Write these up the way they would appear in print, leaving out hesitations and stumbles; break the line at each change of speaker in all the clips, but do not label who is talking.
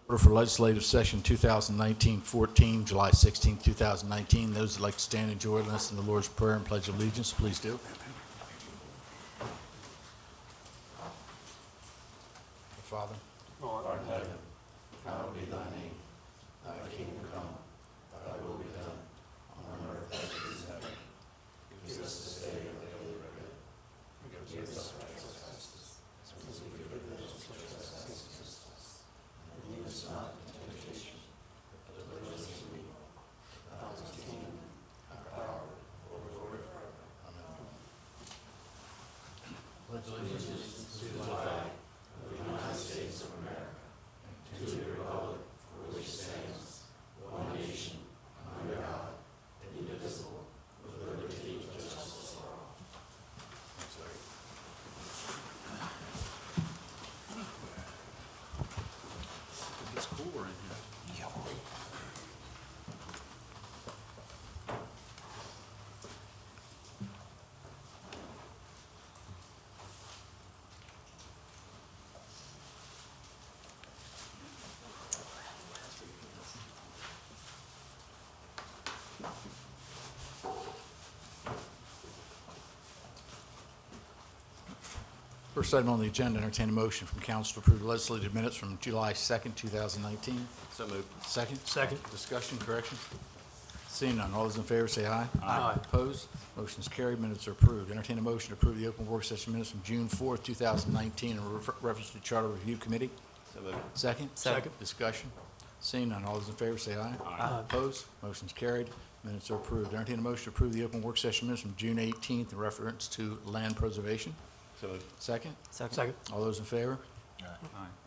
Order for legislative session 2019-14, July 16, 2019. Those that like to stand and join us in the Lord's Prayer and Pledge of Allegiance, please do. Father,
Art in heaven,
hallowed be thy name. Thy kingdom come, thy will be done, on earth as it is in heaven. Give us this day our daily bread. Forgive us our trespasses, as we forgive those who trespass against us. And lead us not into temptation, but deliver us from evil. For thine is the kingdom, and power, and glory forever. Amen. Pledge allegiance to the flag of the United States of America, and to the republic for which it stands, one nation, under God, indivisible, with liberty and justice for all. Thanks, Larry.
it's cooler in here.
First item on the agenda, entertain a motion from council to approve the legislative minutes from July 2nd, 2019.
So moved.
Second?
Second.
Discussion, correction? Seeing none, all those in favor say aye.
Aye.
Opposed? Motion is carried, minutes are approved. Entertain a motion to approve the open work session minutes from June 4th, 2019 in reference to the Charter Review Committee.
So moved.
Second?
Second.
Discussion? Seeing none, all those in favor say aye.
Aye.
Opposed? Motion is carried, minutes are approved. Entertain a motion to approve the open work session minutes from June 18th in reference to land preservation.
So moved.
Second?
Second.
All those in favor?
Aye.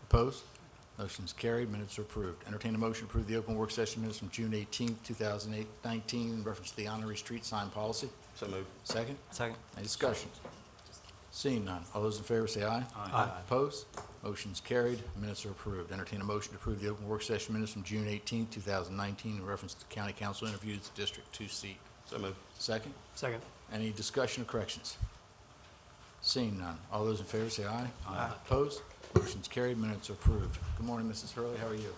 Opposed? Motion is carried, minutes are approved. Entertain a motion to approve the open work session minutes from June 18th, 2019 in reference to the Honorary Street Sign Policy.
So moved.
Second?
Second.
Any discussion? Seeing none, all those in favor say aye.
Aye.
Opposed? Motion is carried, minutes are approved. Entertain a motion to approve the open work session minutes from June 18th, 2019 in reference to the County Council interviews at the District 2 seat.
So moved.
Second?
Second.
Any discussion or corrections? Seeing none, all those in favor say aye.
Aye.
Opposed? Motion's carried, minutes are approved. Good morning, Mrs. Hurley, how are you?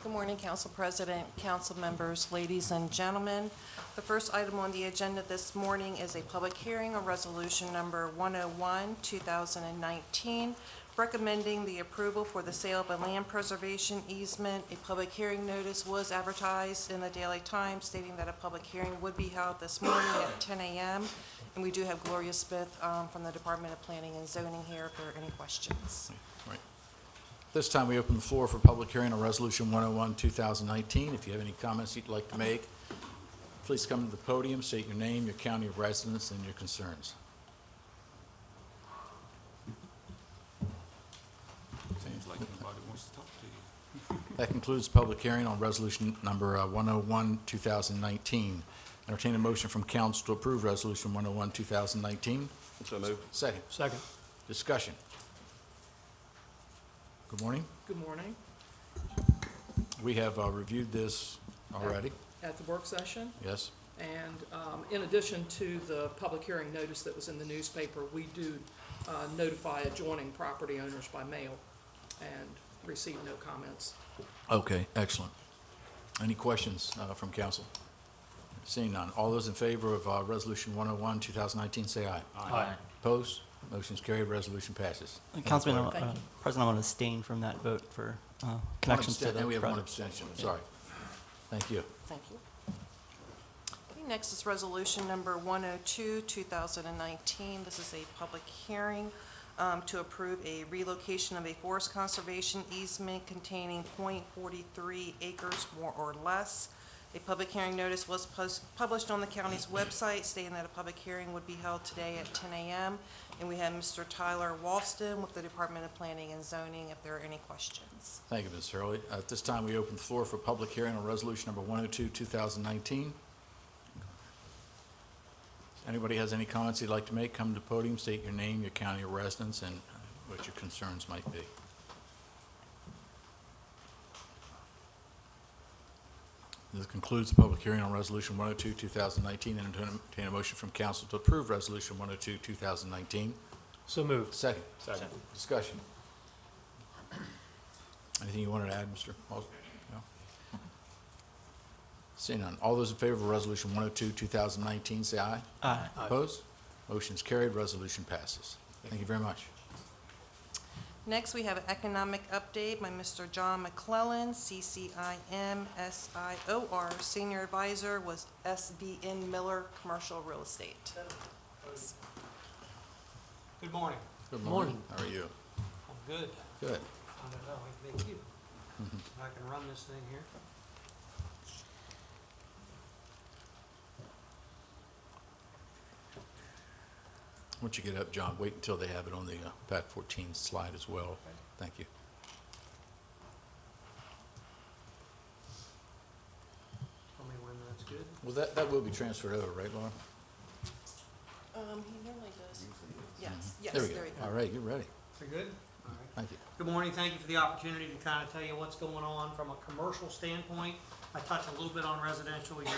Good morning, Council President, council members, ladies and gentlemen. The first item on the agenda this morning is a public hearing on resolution number 101, 2019, recommending the approval for the sale of a land preservation easement. A public hearing notice was advertised in the Daily Times stating that a public hearing would be held this morning at 10 a.m. And we do have Gloria Smith from the Department of Planning and Zoning here if there are any questions.
Right. This time, we open the floor for public hearing on Resolution 101, 2019. If you have any comments you'd like to make, please come to the podium, state your name, your county of residence, and your concerns.
Seems like nobody wants to talk to you.
That concludes public hearing on Resolution number 101, 2019. Entertain a motion from council to approve Resolution 101, 2019.
So moved.
Second.
Second.
Discussion. Good morning.
Good morning.
We have reviewed this already.
At the work session,
Yes?
and in addition to the public hearing notice that was in the newspaper, we do notify adjoining property owners by mail and receive no comments.
Okay, excellent. Any questions from council? Seeing none. All those in favor of Resolution 101, 2019, say aye.
Aye.
Opposed? Motion's carried, resolution passes.
Councilman,
Thank you.
President, I want to abstain from that vote for connections to the
And we have one
project.
abstention, sorry. Thank you.
Thank you. Okay, next is resolution number 102, 2019. This is a public hearing to approve a relocation of a forest conservation easement containing .43 acres more or less. A public hearing notice was published on the county's website stating that a public hearing would be held today at 10 a.m. And we have Mr. Tyler Walston with the Department of Planning and Zoning if there are any questions.
Thank you, Ms. Hurley. At this time, we open the floor for public hearing on Resolution number 102, 2019. Anybody has any comments you'd like to make, come to the podium, state your name, your county of residence, and what your concerns might be. This concludes the public hearing on Resolution 102, 2019, and entertain a motion from council to approve Resolution 102, 2019.
So moved.
Second. Discussion.
Anything you wanted to add, Mr. Halsey? No? Seeing none. All those in favor of Resolution 102, 2019, say aye.
Aye.
Opposed? Motion's carried. Resolution passes. Thank you very much.
Next, we have an economic update by Mr. John McClellan, CCIM SIOR, Senior Advisor with SBN Miller Commercial Real Estate.
Good morning.
Good morning. How are you?
I'm good.
Good.
I don't know, thank you. If I can run this thing here.
Once you get up, John, wait until they have it on the PAT 14 slide as well. Thank you.
Tell me when that's good.
Well, that will be transferred over, right, Laura?
He normally does. Yes, yes,
There we go.
there we go.
All right, you're ready.
Pretty good? All right.
Thank you.
Good morning, thank you for the opportunity to kind of tell you what's going on from a commercial standpoint. I touched a little bit on residential. Your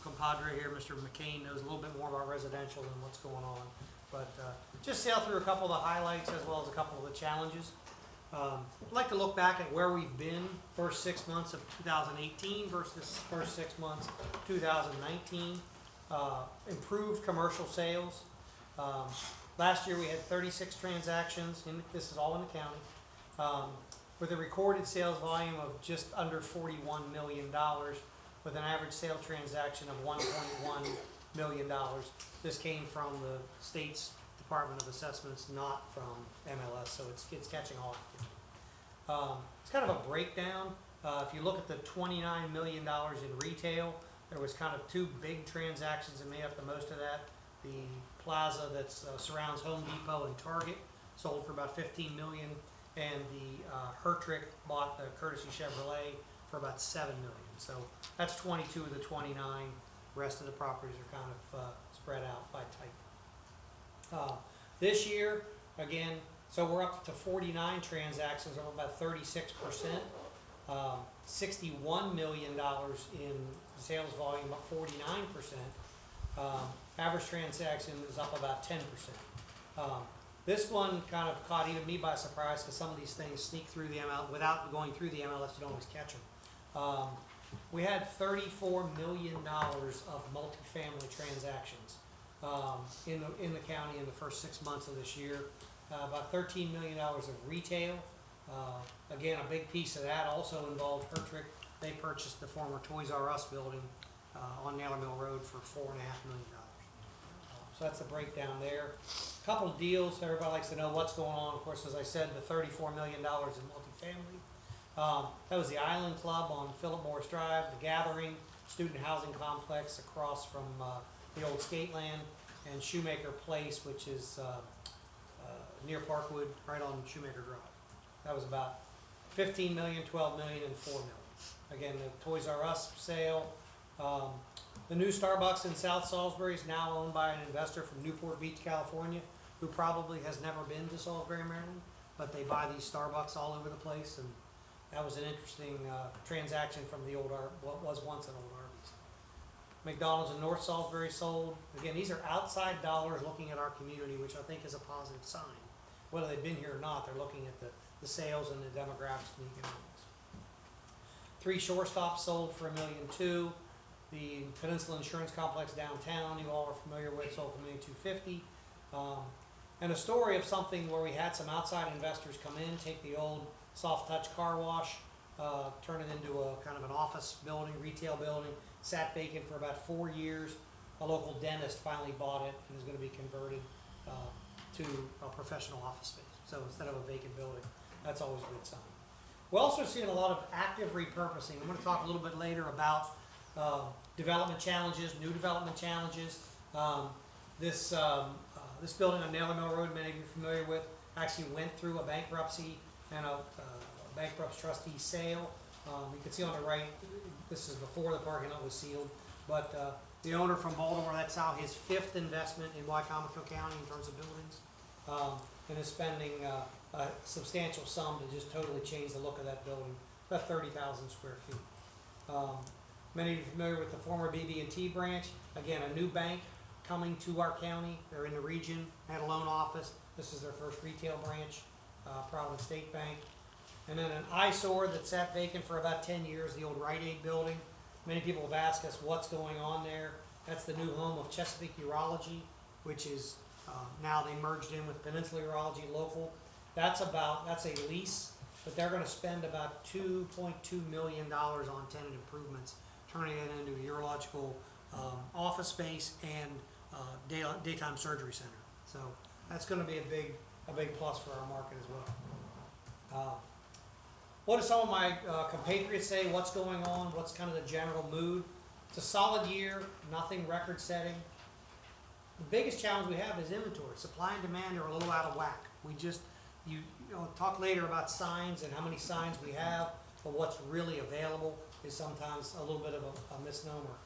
compadre here, Mr. McCain, knows a little bit more about residential and what's going on. But just sail through a couple of the highlights as well as a couple of the challenges. I'd like to look back at where we've been first 6 months of 2018 versus first 6 months 2019. Improved commercial sales. Last year we had 36 transactions, and this is all in the county, with a recorded sales volume of just under $41 million, with an average sale transaction of $1.1 million. This came from the state's Department of Assessments, not from MLS, so it's catching on. It's kind of a breakdown. If you look at the $29 million in retail, there was kind of two big transactions that made up the most of that. The plaza that surrounds Home Depot and Target sold for about $15 million, and the Hertrick bought the Courtesy Chevrolet for about $7 million. So that's 22 of the 29. The rest of the properties are kind of spread out by type. This year, again, so we're up to 49 transactions, or about 36%. $61 million in sales volume, up 49%. Average transaction is up about 10%. This one kind of caught even me by surprise, because some of these things sneak through the MLS. Without going through the MLS, you don't always catch them. We had $34 million of multifamily transactions in the county in the first 6 months of this year. About $13 million of retail. Again, a big piece of that also involved Hertrick. They purchased the former Toys R Us building on Naylor Mill Road for $4.5 million. So that's the breakdown there. A couple of deals. Everybody likes to know what's going on. Of course, as I said, the $34 million in multifamily. That was the Island Club on Philip Morris Drive, the Gathering student housing complex across from the old Skateland, and Shoemaker Place, which is near Parkwood, right on Shoemaker Drive. That was about $15 million, $12 million, and $4 million. Again, the Toys R Us sale. The new Starbucks in South Salisbury is now owned by an investor from Newport Beach, California, who probably has never been to Salisbury, Maryland, but they buy these Starbucks all over the place, and that was an interesting transaction from the old what was once an old Arby's. McDonald's in North Salisbury sold. Again, these are outside dollars looking at our community, which I think is a positive sign. Whether they've been here or not, they're looking at the sales and the demographics and the economics. 3 shortstops sold for $1.2 million. The Peninsula Insurance Complex downtown, you all are familiar with, sold for $1.25 million. And a story of something where we had some outside investors come in, take the old soft touch car wash, turn it into a kind of an office building, retail building, sat vacant for about 4 years. A local dentist finally bought it and is going to be converted to a professional office space. So instead of a vacant building, that's always a good sign. We're also seeing a lot of active repurposing. I'm going to talk a little bit later about development challenges, new development challenges. This building on Naylor Mill Road, many of you are familiar with, actually went through a bankruptcy and a bankrupt trustee sale. You can see on the right, this is before the parking lot was sealed, but the owner from Baltimore, that's now his 5th investment in Wicomico County in terms of buildings, and is spending a substantial sum to just totally change the look of that building, about 30,000 square feet. Many of you are familiar with the former BB&T branch. Again, a new bank coming to our county. They're in the region, had a loan office. This is their first retail branch, Providence State Bank. And then an eyesore that sat vacant for about 10 years, the old Rite Aid building. Many people have asked us what's going on there. That's the new home of Chesapeake Urology, which is now they merged in with Peninsula Urology Local. That's a lease, but they're gonna spend about $2.2 million on tenant improvements, turning it into a urological office space and daytime surgery center. So that's gonna be a big plus for our market as well. What do some of my compatriots say? What's going on? What's kind of the general mood? It's a solid year, nothing record setting. The biggest challenge we have is inventory. Supply and demand are a little out of whack. You talk later about signs and how many signs we have, but what's really available is sometimes a little bit of a misnomer.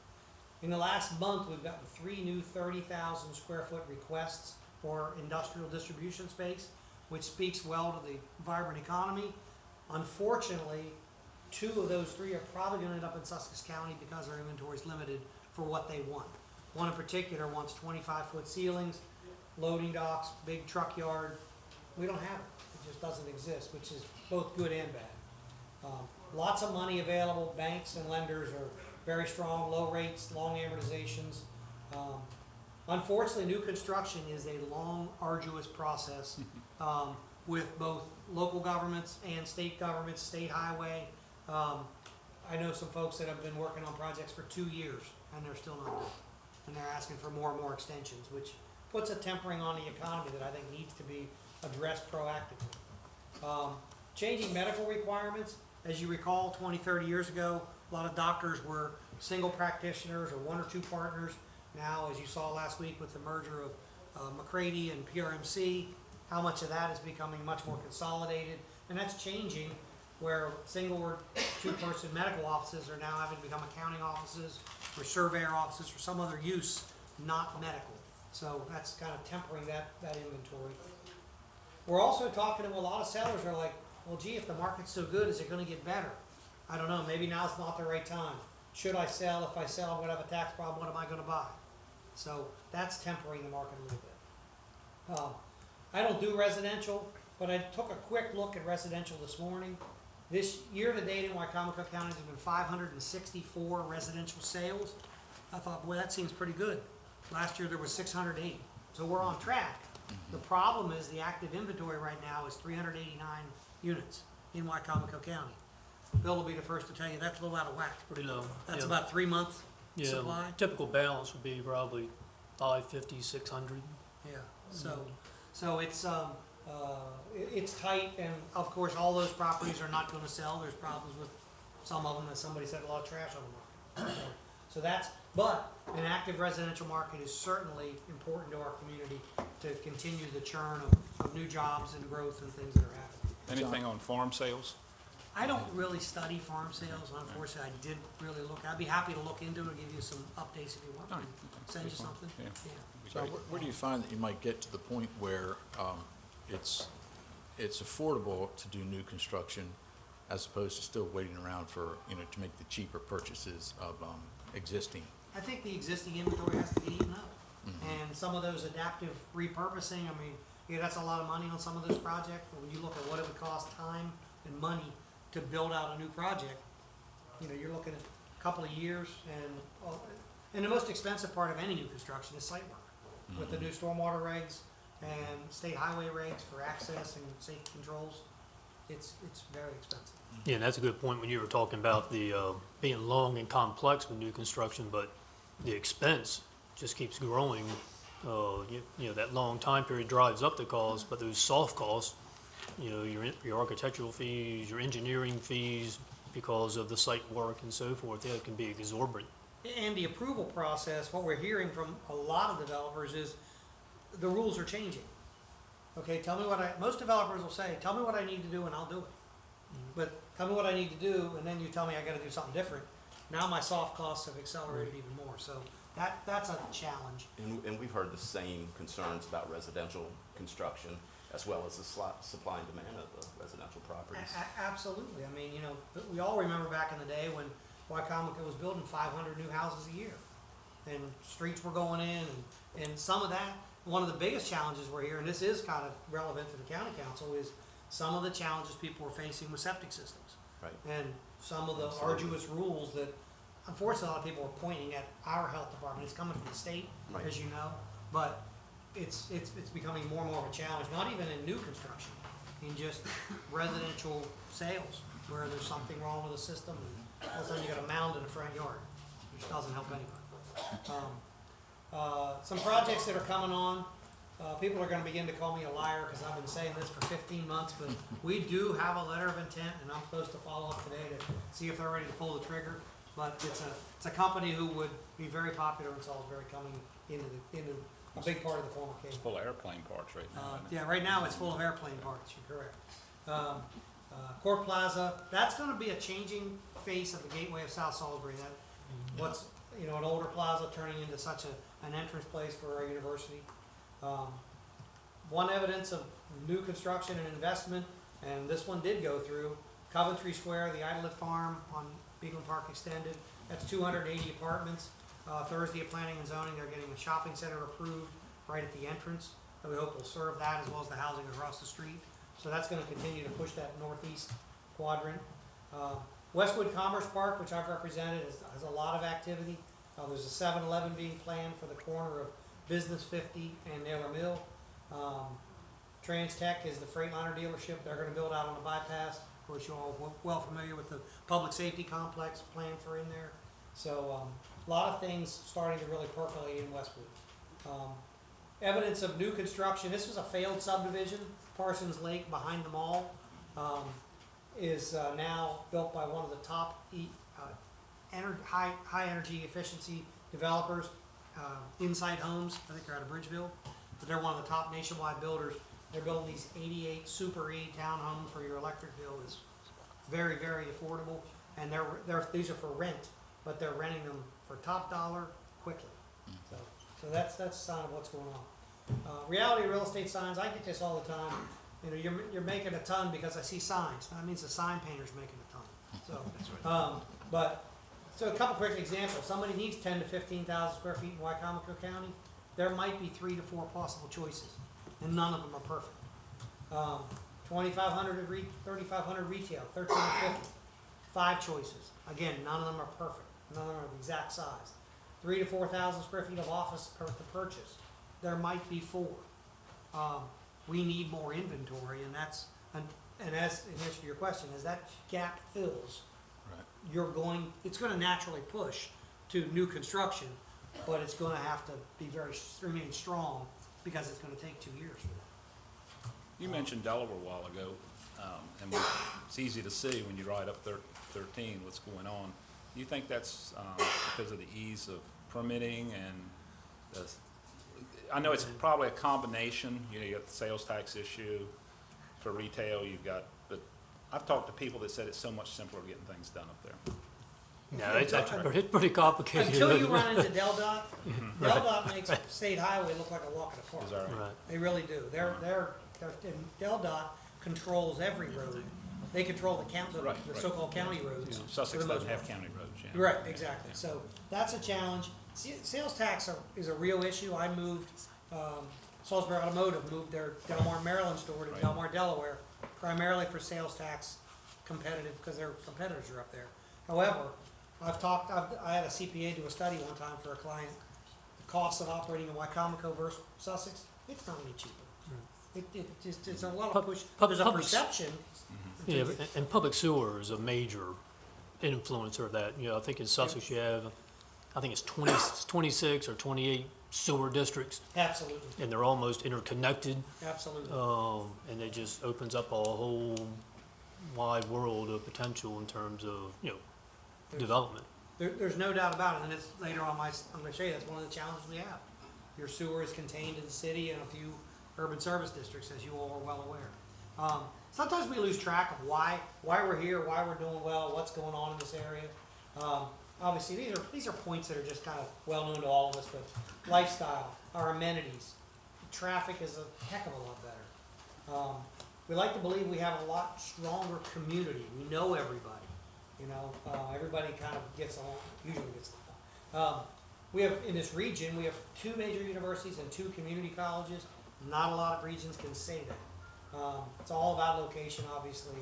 In the last month, we've gotten 3 new 30,000 square foot requests for industrial distribution space, which speaks well to the vibrant economy. Unfortunately, 2 of those 3 are probably gonna end up in Sussex County because our inventory is limited for what they want. One in particular wants 25-foot ceilings, loading docks, big truck yard. We don't have it. It just doesn't exist, which is both good and bad. Lots of money available. Banks and lenders are very strong, low rates, long amortizations. Unfortunately, new construction is a long, arduous process with both local governments and state governments, state highway. I know some folks that have been working on projects for 2 years and they're still not done. And they're asking for more and more extensions, which puts a tempering on the economy that I think needs to be addressed proactively. Changing medical requirements, as you recall, 20, 30 years ago, a lot of doctors were single practitioners or 1 or 2 partners. Now, as you saw last week with the merger of McCready and PRMC, how much of that is becoming much more consolidated, and that's changing where single or 2-person medical offices are now having to become accounting offices or surveyor offices for some other use, not medical. So that's kind of tempering that inventory. We're also talking to a lot of sellers are like, well, gee, if the market's so good, is it gonna get better? I don't know, maybe now's not the right time. Should I sell? If I sell, I'm gonna have a tax problem, what am I gonna buy? So that's tempering the market a little bit. I don't do residential, but I took a quick look at residential this morning. This year to date in Wicomico County, there's been 564 residential sales. I thought, boy, that seems pretty good. Last year there was 608, so we're on track. The problem is the active inventory right now is 389 units in Wicomico County. Bill will be the first to tell you that's a little out of whack.
Pretty low.
That's about 3 months
Yeah,
supply.
typical balance would be probably 550, 600.
Yeah, so it's tight, and of course, all those properties are not gonna sell. There's problems with some of them, as somebody said, a lot of trash on the market. But an active residential market is certainly important to our community to continue the churn of new jobs and growth and things that are happening.
Anything on farm sales?
I don't really study farm sales, unfortunately. I did really look. I'd be happy to look into it and give you some updates if you want.
All right,
Send you
that's fine.
something.
Yeah.
So where do you find that you might get to the point where it's affordable to do new construction as opposed to still waiting around for, to make the cheaper purchases of existing?
I think the existing inventory has to be eaten up. And some of those adaptive repurposing, I mean, that's a lot of money on some of those projects, but when you look at what it would cost time and money to build out a new project, you're looking at a couple of years, and the most expensive part of any new construction is site work. With the new stormwater regs and state highway regs for access and safety controls, it's very expensive.
Yeah, and that's a good point when you were talking about the being long and complex with new construction, but the expense just keeps growing. That long time period drives up the cost, but those soft costs, your architectural fees, your engineering fees, because of the site work and so forth, it can be exorbitant.
And the approval process, what we're hearing from a lot of developers is the rules are changing. Okay, most developers will say, tell me what I need to do and I'll do it. But tell me what I need to do, and then you tell me I gotta do something different. Now my soft costs have accelerated even more, so that's a challenge.
And we've heard the same concerns about residential construction as well as the supply and demand of the residential properties.
Absolutely. I mean, we all remember back in the day when Wicomico was building 500 new houses a year, and streets were going in, and some of that. One of the biggest challenges we're here, and this is kind of relevant to the county council, is some of the challenges people were facing with septic systems.
Right.
And some of the arduous rules that, unfortunately, a lot of people are pointing at our health department. It's coming from the state,
Right.
as you know, but it's becoming more and more of a challenge, not even in new construction, in just residential sales, where there's something wrong with the system, and all of a sudden you got a mound in the front yard, which doesn't help anybody. Some projects that are coming on, people are gonna begin to call me a liar, because I've been saying this for 15 months, but we do have a letter of intent, and I'm supposed to follow up today to see if they're ready to pull the trigger. But it's a company who would be very popular in Salisbury, coming into a big part of the former
It's
Cape.
full of airplane parts right now. isn't it?
Yeah, right now it's full of airplane parts, you're correct. Court Plaza, that's gonna be a changing face of the gateway of South Salisbury. That, what's, an older plaza turning into such an entrance place for our university. One evidence of new construction and investment, and this one did go through, Coventry Square, the Idlet Farm on Beacon Park Extended, that's 280 apartments. Thursday at Planning and Zoning, they're getting a shopping center approved right at the entrance, that we hope will serve that, as well as the housing across the street. So that's gonna continue to push that northeast quadrant. Westwood Commerce Park, which I've represented, has a lot of activity. There's a 7-Eleven being planned for the corner of Business 50 and Naylor Mill. Trans Tech is the Freightliner dealership they're gonna build out on the bypass. Of course, you're all well familiar with the public safety complex plan for in there. So, a lot of things starting to really percolate in Westwood. Evidence of new construction, this was a failed subdivision, Parsons Lake behind the mall, is now built by one of the top high energy efficiency developers, Insight Homes. I think they're out of Bridgeville, but they're one of the top nationwide builders. They're building these 88 Super E townhomes where your electric bill is very, very affordable, and these are for rent, but they're renting them for top dollar quickly. So that's a sign of what's going on. Reality real estate signs, I get this all the time. You're making a ton because I see signs. That means the sign painter's making a ton. So, a couple quick examples. Somebody needs 10 to 15,000 square feet in Wicomico County. There might be 3 to 4 possible choices, and none of them are perfect. 2,500 to 3,500 retail, 1,350. 5 choices. Again, none of them are perfect. None of them are the exact size. 3,000 to 4,000 square feet of office to purchase. There might be 4. We need more inventory, and as in answer to your question, as that gap fills,
Right.
it's gonna naturally push to new construction, but it's gonna have to remain strong, because it's gonna take 2 years for that.
You mentioned Delaware a while ago, and it's easy to see when you ride up 13 what's going on. Do you think that's because of the ease of permitting and I know it's probably a combination. You got the sales tax issue for retail. But I've talked to people that said it's so much simpler getting things done up there.
Yeah, it's pretty complicated.
Until you run into DelDOT, DelDOT makes State Highway look like a walk in the park.
Is that right?
Right.
They really do. And DelDOT controls every road. They control the
Right.
so-called county roads.
Sussex
for the most
doesn't have
part.
county roads, yeah.
Right, exactly. So that's a challenge. Sales tax is a real issue. I moved, Salisbury Automotive moved their Delmar, Maryland store to
Right.
Delmar, Delaware, primarily for sales tax competitive, because their competitors are up there. However, I had a CPA do a study one time for a client. The cost of operating in Wicomico versus Sussex, it's not any cheaper. It's a lot of push. There's a
public-
perception.
Yeah, and public sewer is a major influencer of that. I think in Sussex you have, I think it's 26 or 28 sewer districts,
Absolutely,
and they're almost interconnected.
absolutely.
And it just opens up a whole wide world of potential in terms of, development.
There's no doubt about it, and it's later on I'm gonna show you, that's one of the challenges we have. Your sewer is contained in the city and a few urban service districts, as you all are well aware. Sometimes we lose track of why we're here, why we're doing well, what's going on in this area. Obviously, these are points that are just kind of well known to all of us, but lifestyle, our amenities, traffic is a heck of a lot better. We like to believe we have a lot stronger community. We know everybody. Everybody kind of usually gets along. We have, in this region, we have 2 major universities and 2 community colleges. Not a lot of regions can say that. It's all about location, obviously.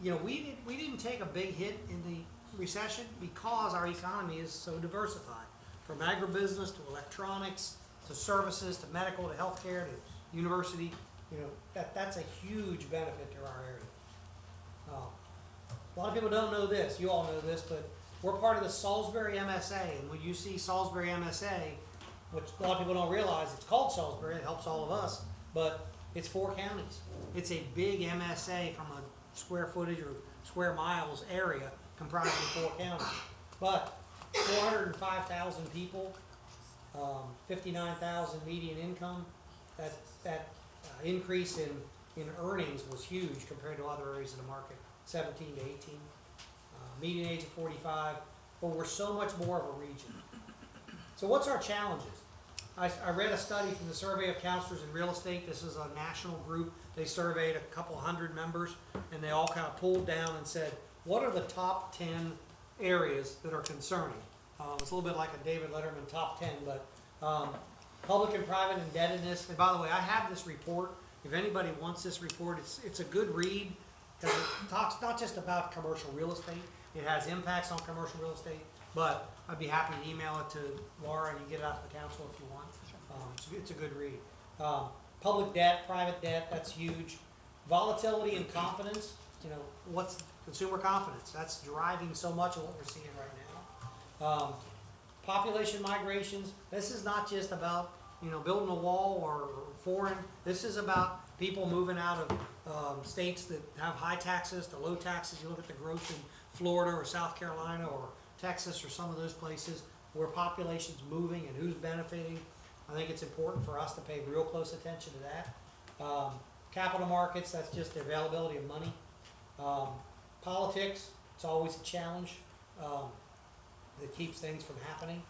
You know, we didn't take a big hit in the recession because our economy is so diversified. From agribusiness to electronics, to services, to medical, to healthcare, to university, you know, that's a huge benefit to our area. A lot of people don't know this, you all know this, but we're part of the Salisbury MSA, and when you see Salisbury MSA, which a lot of people don't realize, it's called Salisbury, it helps all of us, but it's 4 counties. It's a big MSA from a square footage or square miles area comprised of 4 counties. But 405,000 people, 59,000 median income, that increase in earnings was huge compared to other areas of the market, 17 to 18. Median age of 45, but we're so much more of a region. So what's our challenges? I read a study from the Survey of Counselors in Real Estate. This is a national group. They surveyed a couple hundred members, and they all kind of pulled down and said, what are the top 10 areas that are concerning? It's a little bit like a David Letterman top 10, but public and private indebtedness. And by the way, I have this report. If anybody wants this report, it's a good read because it talks not just about commercial real estate. It has impacts on commercial real estate, but I'd be happy to email it to Laura and you get it out to the council if you want. It's a good read. Public debt, private debt, that's huge. Volatility and confidence, you know, what's consumer confidence? That's driving so much of what we're seeing right now. Population migrations, this is not just about, you know, building a wall or foreign. This is about people moving out of states that have high taxes to low taxes. You look at the growth in Florida or South Carolina or Texas or some of those places where population's moving and who's benefiting. I think it's important for us to pay real close attention to that. Capital markets, that's just the availability of money. Politics, it's always a challenge that keeps things from happening.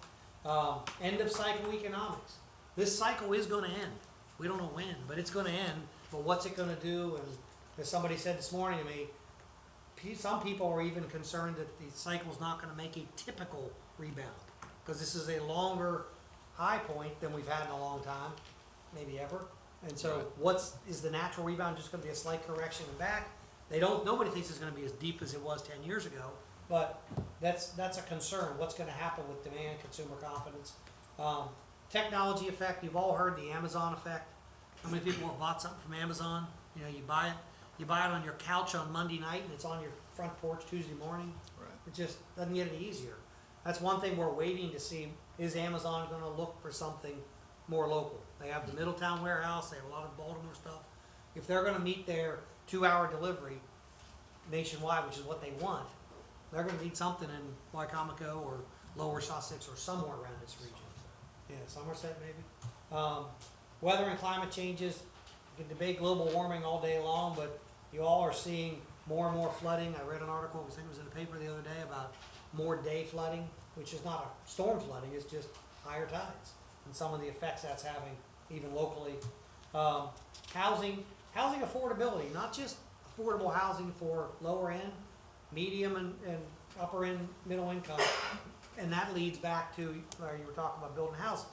End of cycle economics. This cycle is going to end. We don't know when, but it's going to end. But what's it going to do? And as somebody said this morning to me, some people are even concerned that the cycle's not going to make a typical rebound because this is a longer high point than we've had in a long time, maybe ever. And so, is the natural rebound just going to be a slight correction and back? Nobody thinks it's going to be as deep as it was 10 years ago, but that's a concern. What's going to happen with demand, consumer confidence, technology effect? You've all heard the Amazon effect. How many people have bought something from Amazon? You know, you buy it on your couch on Monday night, and it's on your front porch Tuesday morning.
Right.
It just doesn't get any easier. That's one thing we're waiting to see. Is Amazon going to look for something more local? They have the Middletown warehouse. They have a lot of Baltimore stuff. If they're going to meet their 2-hour delivery nationwide, which is what they want, they're going to need something in Wicomico or Lower Sussex or somewhere around this region. Yeah, Somerset maybe. Weather and climate changes. You can debate global warming all day long, but you all are seeing more and more flooding. I read an article, I think it was in the paper the other day, about more day flooding, which is not a storm flooding, it's just higher tides and some of the effects that's having even locally. Housing affordability, not just affordable housing for lower end, medium and upper end, middle income. And that leads back to where you were talking about building houses.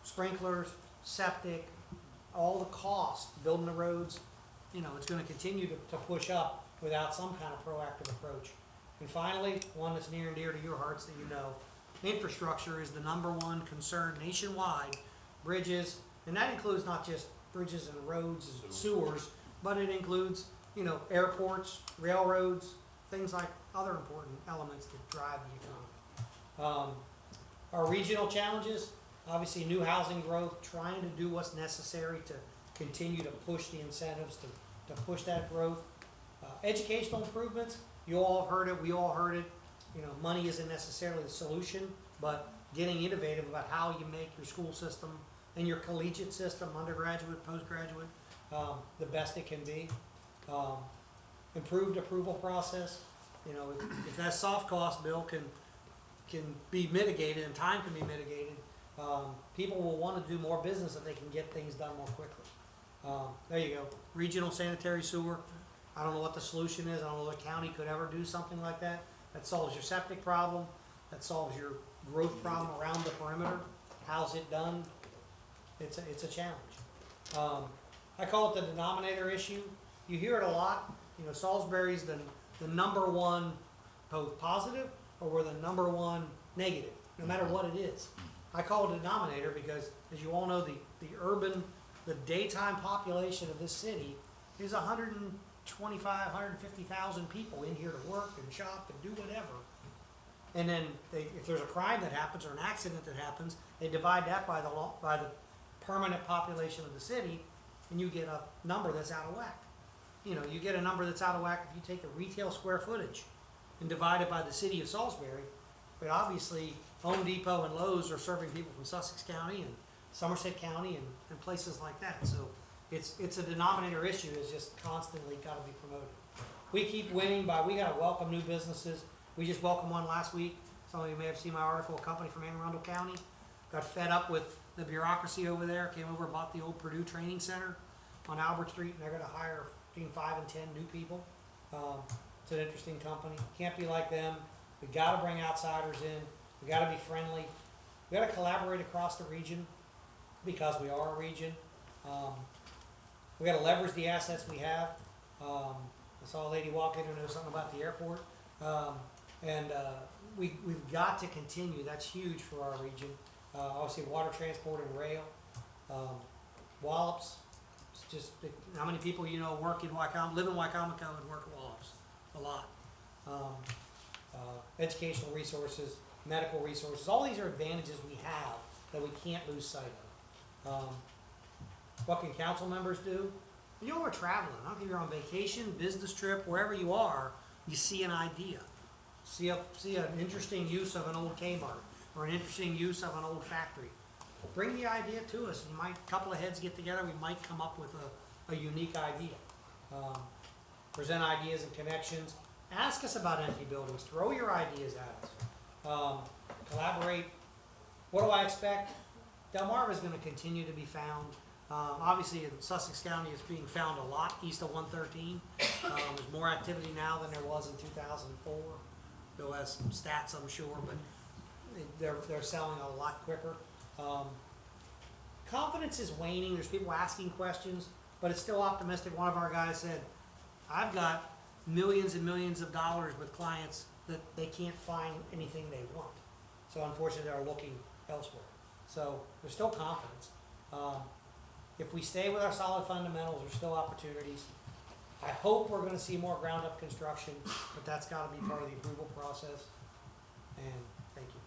Sprinklers, septic, all the costs, building the roads, you know, it's going to continue to push up without some kind of proactive approach. And finally, one that's near and dear to your hearts that you know, infrastructure is the #1 concern nationwide. Bridges, and that includes not just bridges and roads and sewers, but it includes, you know, airports, railroads, things like other important elements that drive the economy. Our regional challenges, obviously new housing growth, trying to do what's necessary to continue to push the incentives to push that growth. Educational improvements, you all have heard it, we all heard it. You know, money isn't necessarily the solution, but getting innovative about how you make your school system and your collegiate system, undergraduate, postgraduate, the best it can be. Improved approval process. You know, if that soft cost bill can be mitigated and time can be mitigated, people will want to do more business if they can get things done more quickly. There you go. Regional sanitary sewer. I don't know what the solution is. I don't know if the county could ever do something like that. That solves your septic problem. That solves your growth problem around the perimeter. How's it done? It's a challenge. I call it the denominator issue. You hear it a lot. You know, Salisbury's the number one both positive or we're the number one negative, no matter what it is. I call it a denominator because, as you all know, the daytime population of this city is 125, 150,000 people in here to work and shop and do whatever. And then if there's a crime that happens or an accident that happens, they divide that by the permanent population of the city, and you get a number that's out of whack. You know, you get a number that's out of whack if you take the retail square footage and divide it by the city of Salisbury. But obviously, Home Depot and Lowe's are serving people from Sussex County and Somerset County and places like that. So it's a denominator issue. It's just constantly got to be promoted. We keep winning we got to welcome new businesses. We just welcomed one last week. Some of you may have seen my article, a company from Anne Arundel County. Got fed up with the bureaucracy over there, came over, bought the old Purdue Training Center on Albert Street, and they're going to hire between 5 and 10 new people. It's an interesting company. Can't be like them. We got to bring outsiders in. We got to be friendly. We got to collaborate across the region because we are a region. We got to leverage the assets we have. I saw a lady walk in who knows something about the airport. We've got to continue. That's huge for our region. Obviously, water transport and rail. Wallops. It's just how many people you know live in Wicomico and work at Wallops? A lot. Educational resources, medical resources. All these are advantages we have that we can't lose sight of. What can council members do? You know, we're traveling. I don't think you're on vacation, business trip, wherever you are. You see an idea. See an interesting use of an old Kmart or an interesting use of an old factory. Bring the idea to us. You might, a couple of heads get together, we might come up with a unique idea. Present ideas and connections. Ask us about empty buildings. Throw your ideas at us. Collaborate. What do I expect? Delmarva is going to continue to be found. Obviously, in Sussex County, it's being found a lot east of 113. There's more activity now than there was in 2004. Bill has some stats, I'm sure, but they're selling a lot quicker. Confidence is waning. There's people asking questions, but it's still optimistic. One of our guys said, I've got millions and millions of dollars with clients that they can't find anything they want. So unfortunately, they're looking elsewhere. So there's still confidence. If we stay with our solid fundamentals, there's still opportunities. I hope we're going to see more ground-up construction, but that's got to be part of the approval process. And thank you.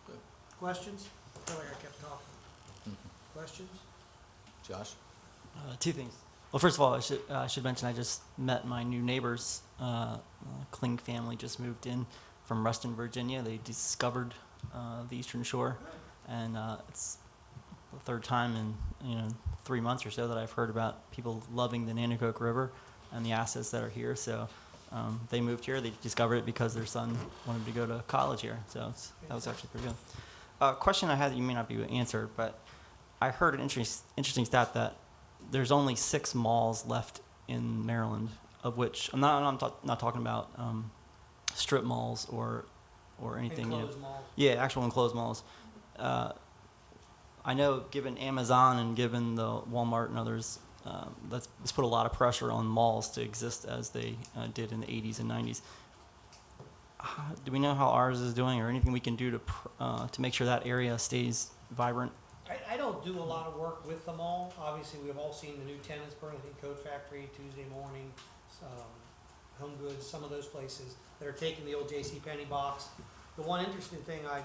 Good.
Questions? I feel like I kept talking. Questions?
Josh?
Two things. Well, first of all, I should mention I just met my new neighbors. Kling family just moved in from Reston, Virginia. They discovered the Eastern Shore, and it's the third time in 3 months or so that I've heard about people loving the Nanticoke River and the assets that are here. So they moved here. They discovered it because their son wanted to go to college here. So that was actually pretty good. Question I had that you may not be able to answer, but I heard an interesting stat that there's only 6 malls left in Maryland, of which I'm not talking about strip malls or anything.
Enclosed malls.
Yeah, actual enclosed malls. I know, given Amazon and given the Walmart and others, that's put a lot of pressure on malls to exist as they did in the 80s and 90s. Do we know how ours is doing, or anything we can do to make sure that area stays vibrant?
I don't do a lot of work with them all. Obviously, we've all seen the new tenants, Burlington Coat Factory, Tuesday Morning, Home Goods, some of those places that are taking the old JCPenney box. The one interesting thing, I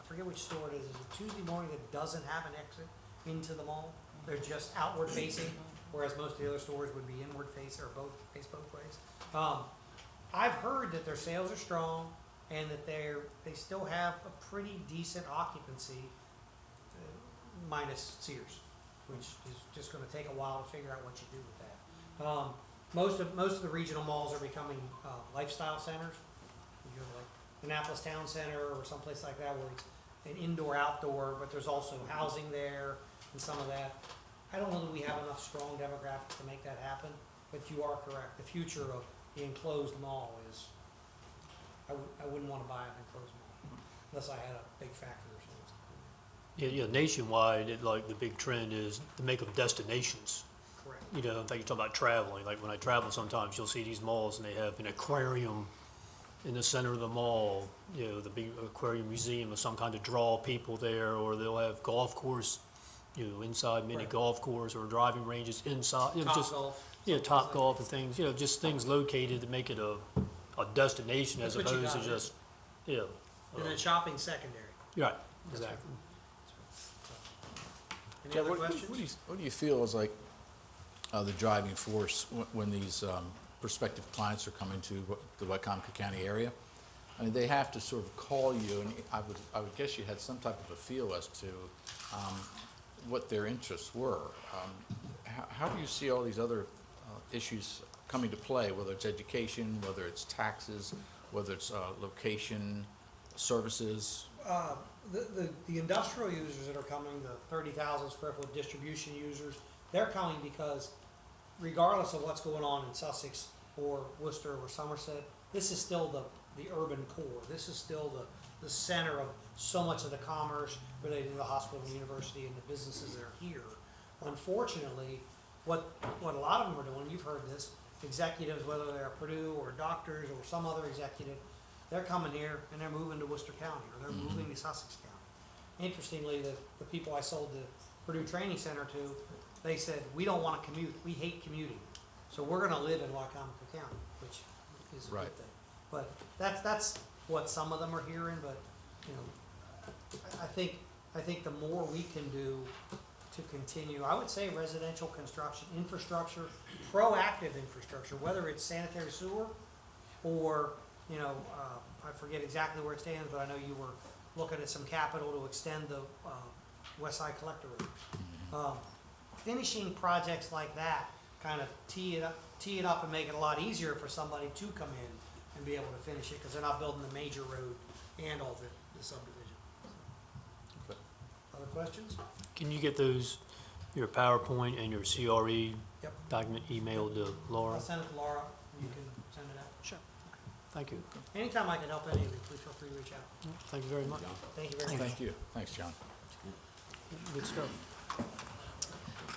forget which store it is a Tuesday Morning that doesn't have an exit into the mall. They're just outward facing, whereas most of the other stores would be inward face or face both ways. I've heard that their sales are strong and that they still have a pretty decent occupancy, minus Sears, which is just going to take a while to figure out what you do with that. Most of the regional malls are becoming lifestyle centers. You know, like Annapolis Town Center or someplace like that, where it's an indoor-outdoor, but there's also housing there and some of that. I don't know that we have enough strong demographics to make that happen, but you are correct. The future of the enclosed mall is, I wouldn't want to buy an enclosed mall unless I had a big factory or something.
Yeah, nationwide, the big trend is to make them destinations.
Correct.
you know, in fact, you talk about traveling, like when I travel sometimes, you'll see these malls and they have an aquarium in the center of the mall, you know, the big aquarium museum of some kind to draw people there, or they'll have golf course, you know, inside mini
Right.
golf course or driving ranges inside, you know,
Top
just,
golf.
yeah,
something
Top
like
Golf and things, you know, just things located to make it a destination as
That's what you
opposed to
gotta do.
just, yeah.
that. And then shopping secondary.
Right, exactly.
Any
Jeff,
other
what
questions?
do you feel is like the driving force when these prospective clients are coming to the Wicomico County area? I mean, they have to sort of call you, and I would guess you had some type of a feel as to what their interests were. How do you see all these other issues coming to play, whether it's education, whether it's taxes, whether it's location, services?
The industrial users that are coming, the 30,000 square foot distribution users, they're coming because regardless of what's going on in Sussex or Worcester or Somerset, this is still the urban core. This is still the center of so much of the commerce related to the hospital and university and the businesses that are here. Unfortunately, what a lot of them are doing, you've heard this, executives, whether they're Purdue or doctors or some other executive, they're coming here and they're moving to Worcester County or they're moving to Sussex County. Interestingly, the people I sold the Purdue Training Center to, they said, we don't want to commute, we hate commuting. So we're gonna live in Wicomico County, which is a
Right.
good thing. But that's what some of them are hearing, but, you know, I think the more we can do to continue, I would say residential construction, infrastructure, proactive infrastructure, whether it's sanitary sewer or, you know, I forget exactly where it stands, but I know you were looking at some capital to extend the West Side Collector Road. Finishing projects like that kind of tee it up and make it a lot easier for somebody to come in and be able to finish it, because they're not building the major road and all the subdivision.
Okay.
Other questions?
Can you get those, your PowerPoint and your CRE
Yep.
document emailed to Laura?
I'll send it to Laura, and you can send it out.
Sure.
Thank you.
Anytime I can help any of you, please feel free to reach out.
Thank you very much.
Thank you very much.
Thank you. Thanks, John.
Good stuff.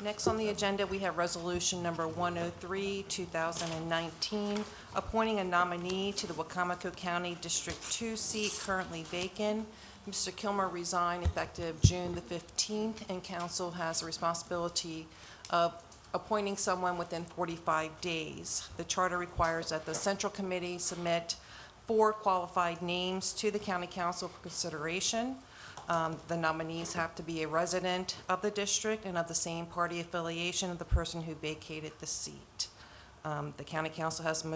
Next on the agenda, we have resolution number 103, 2019, appointing a nominee to the Wicomico County District 2 seat currently vacant. Mr. Kilmer resigned effective June the 15th, and council has the responsibility of appointing someone within 45 days. The charter requires that the Central Committee submit 4 qualified names to the County Council for consideration. The nominees have to be a resident of the district and of the same party affiliation of the person who vacated the seat. The County Council has an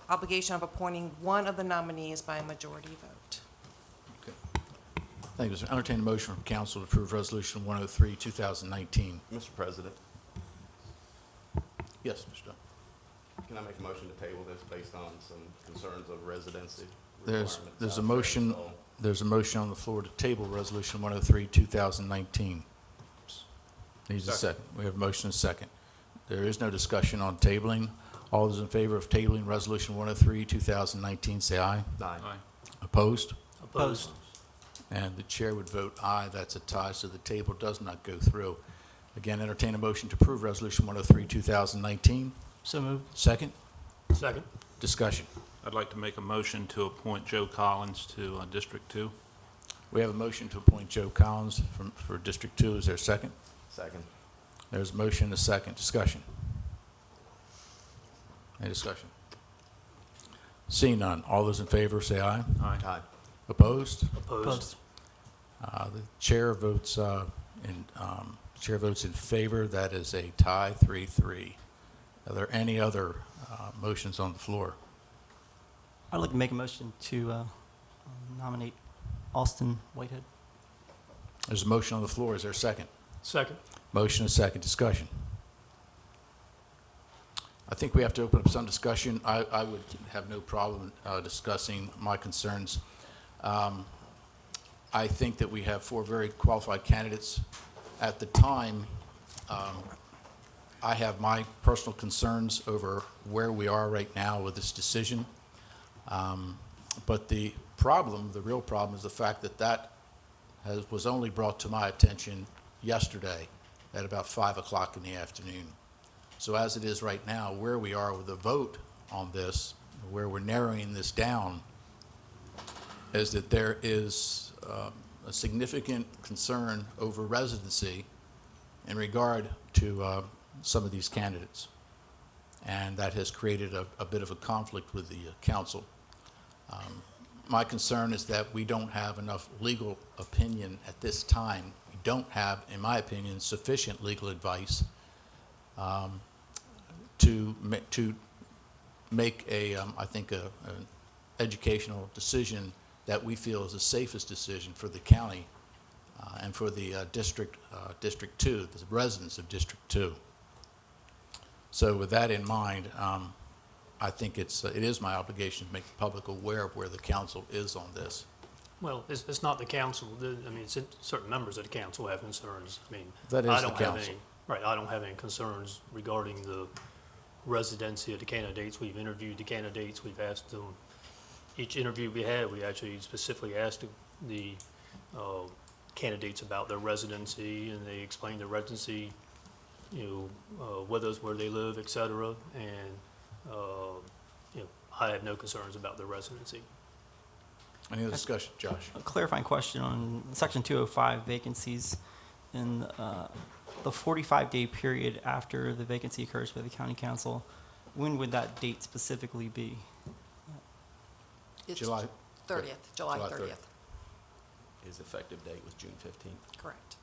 obligation of appointing one of the nominees by a majority vote.
Okay. Thank you, sir. Entertain a motion from council to approve Resolution 103, 2019.
Mr. President,
Yes, Mr. Dunn.
can I make a motion to table this based on some concerns of residency
There's
requirements
a
out
motion,
there, so-
there's a motion on the floor to table Resolution 103, 2019. Needs a second. We have a motion and a second. There is no discussion on tabling. All those in favor of tabling Resolution 103, 2019, say aye.
Aye.
Opposed?
Opposed?
And the chair would vote aye. That's a tie, so the table does not go through. Again, entertain a motion to approve Resolution 103, 2019.
So moved.
Second,
Second?
discussion.
I'd like to make a motion to appoint Joe Collins to District 2.
We have a motion to appoint Joe Collins for District 2. Is there a second?
Second.
There's a motion and a second. Discussion. Any discussion? Seeing none. All those in favor say aye.
Aye.
Aye.
Opposed?
Opposed?
The chair votes in favor. That is a tie, 3-3. Are there any other motions on the floor?
I'd like to make a motion to nominate Austin Whitehead.
There's a motion on the floor. Is there a second?
Second?
Motion and second. Discussion. I think we have to open up some discussion. I would have no problem discussing my concerns. I think that we have 4 very qualified candidates. At the time, I have my personal concerns over where we are right now with this decision. But the real problem is the fact that was only brought to my attention yesterday at about 5 o'clock in the afternoon. So as it is right now, where we are with the vote on this, where we're narrowing this down, is that there is a significant concern over residency in regard to some of these candidates. And that has created a bit of a conflict with the council. My concern is that we don't have enough legal opinion at this time. We don't have, in my opinion, sufficient legal advice to make I think, an educational decision that we feel is the safest decision for the county and for the District 2, the residents of District 2. So with that in mind, I think it is my obligation to make the public aware of where the council is on this.
Well, it's not the council. I mean, certain members of the council have concerns. I mean,
That is
I
the
don't have
council.
any, right, I don't have any concerns regarding the residency of the candidates. We've interviewed the candidates. We've asked them, each interview we had, we actually specifically asked the candidates about their residency, and they explained their residency, with us, where they live, et cetera. And, I have no concerns about their residency.
Any other discussion, Josh?
A clarifying question on Section 205 vacancies. In the 45-day period after the vacancy occurs by the county council, when would that date specifically be?
It's
July
30th, July
July
30th,
His effective date was June 15th.
correct.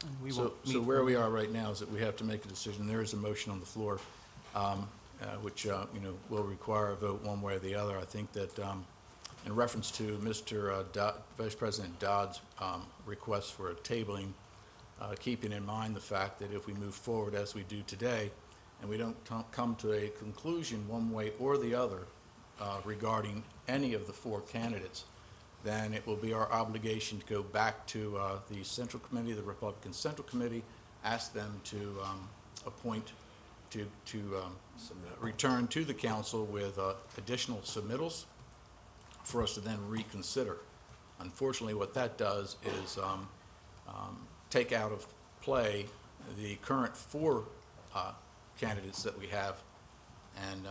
And we
So
won't meet
where
for-
we are right now is that we have to make a decision. There is a motion on the floor, which, will require a vote one way or the other. I think that in reference to Mr. Vice President Dodd's request for a tabling, keeping in mind the fact that if we move forward as we do today, and we don't come to a conclusion one way or the other regarding any of the four candidates, then it will be our obligation to go back to the Central Committee, the Republican Central Committee, ask them to appoint, to return to the council with additional submittals for us to then reconsider. Unfortunately, what that does is take out of play the current four candidates that we have, and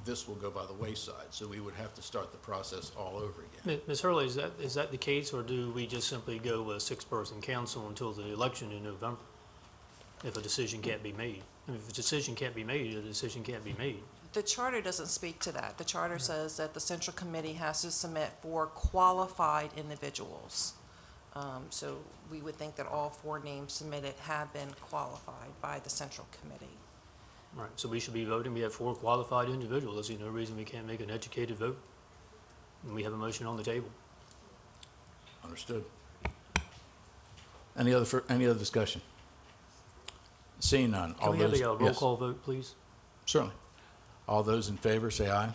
this will go by the wayside. So we would have to start the process all over again.
Ms. Hurley, is that the case, or do we just simply go with a six-person council until the election in November, if a decision can't be made? I mean, if a decision can't be made, a decision can't be made.
The charter doesn't speak to that. The charter says that the central committee has to submit 4 qualified individuals. So we would think that all 4 names submitted have been qualified by the central committee.
Right, so we should be voting. We have 4 qualified individuals. I see no reason we can't make an educated vote. And we have a motion on the table.
Understood. Any other discussion? Seeing none.
Can
All
we have
those-
a roll
yes,
call vote, please?
Certainly. All those in favor, say aye.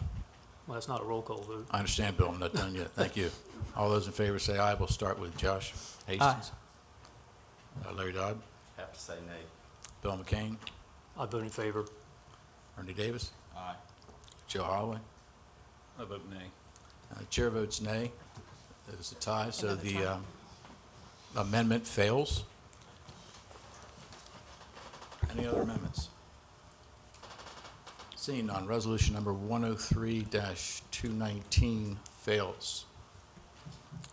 Well, that's not a roll call vote.
I understand, Bill, I'm not done yet. Thank you. All those in favor, say aye. We'll start with Josh Hastings. Larry Dodd,
Have to say nay.
Bill McCain,
I vote in favor.
Ernie Davis,
Aye.
Joe Holloway.
I vote nay.
Chair votes nay. It is a tie, so
Another
the
tie.
amendment fails. Any other amendments? Seeing none, resolution number 103-219 fails.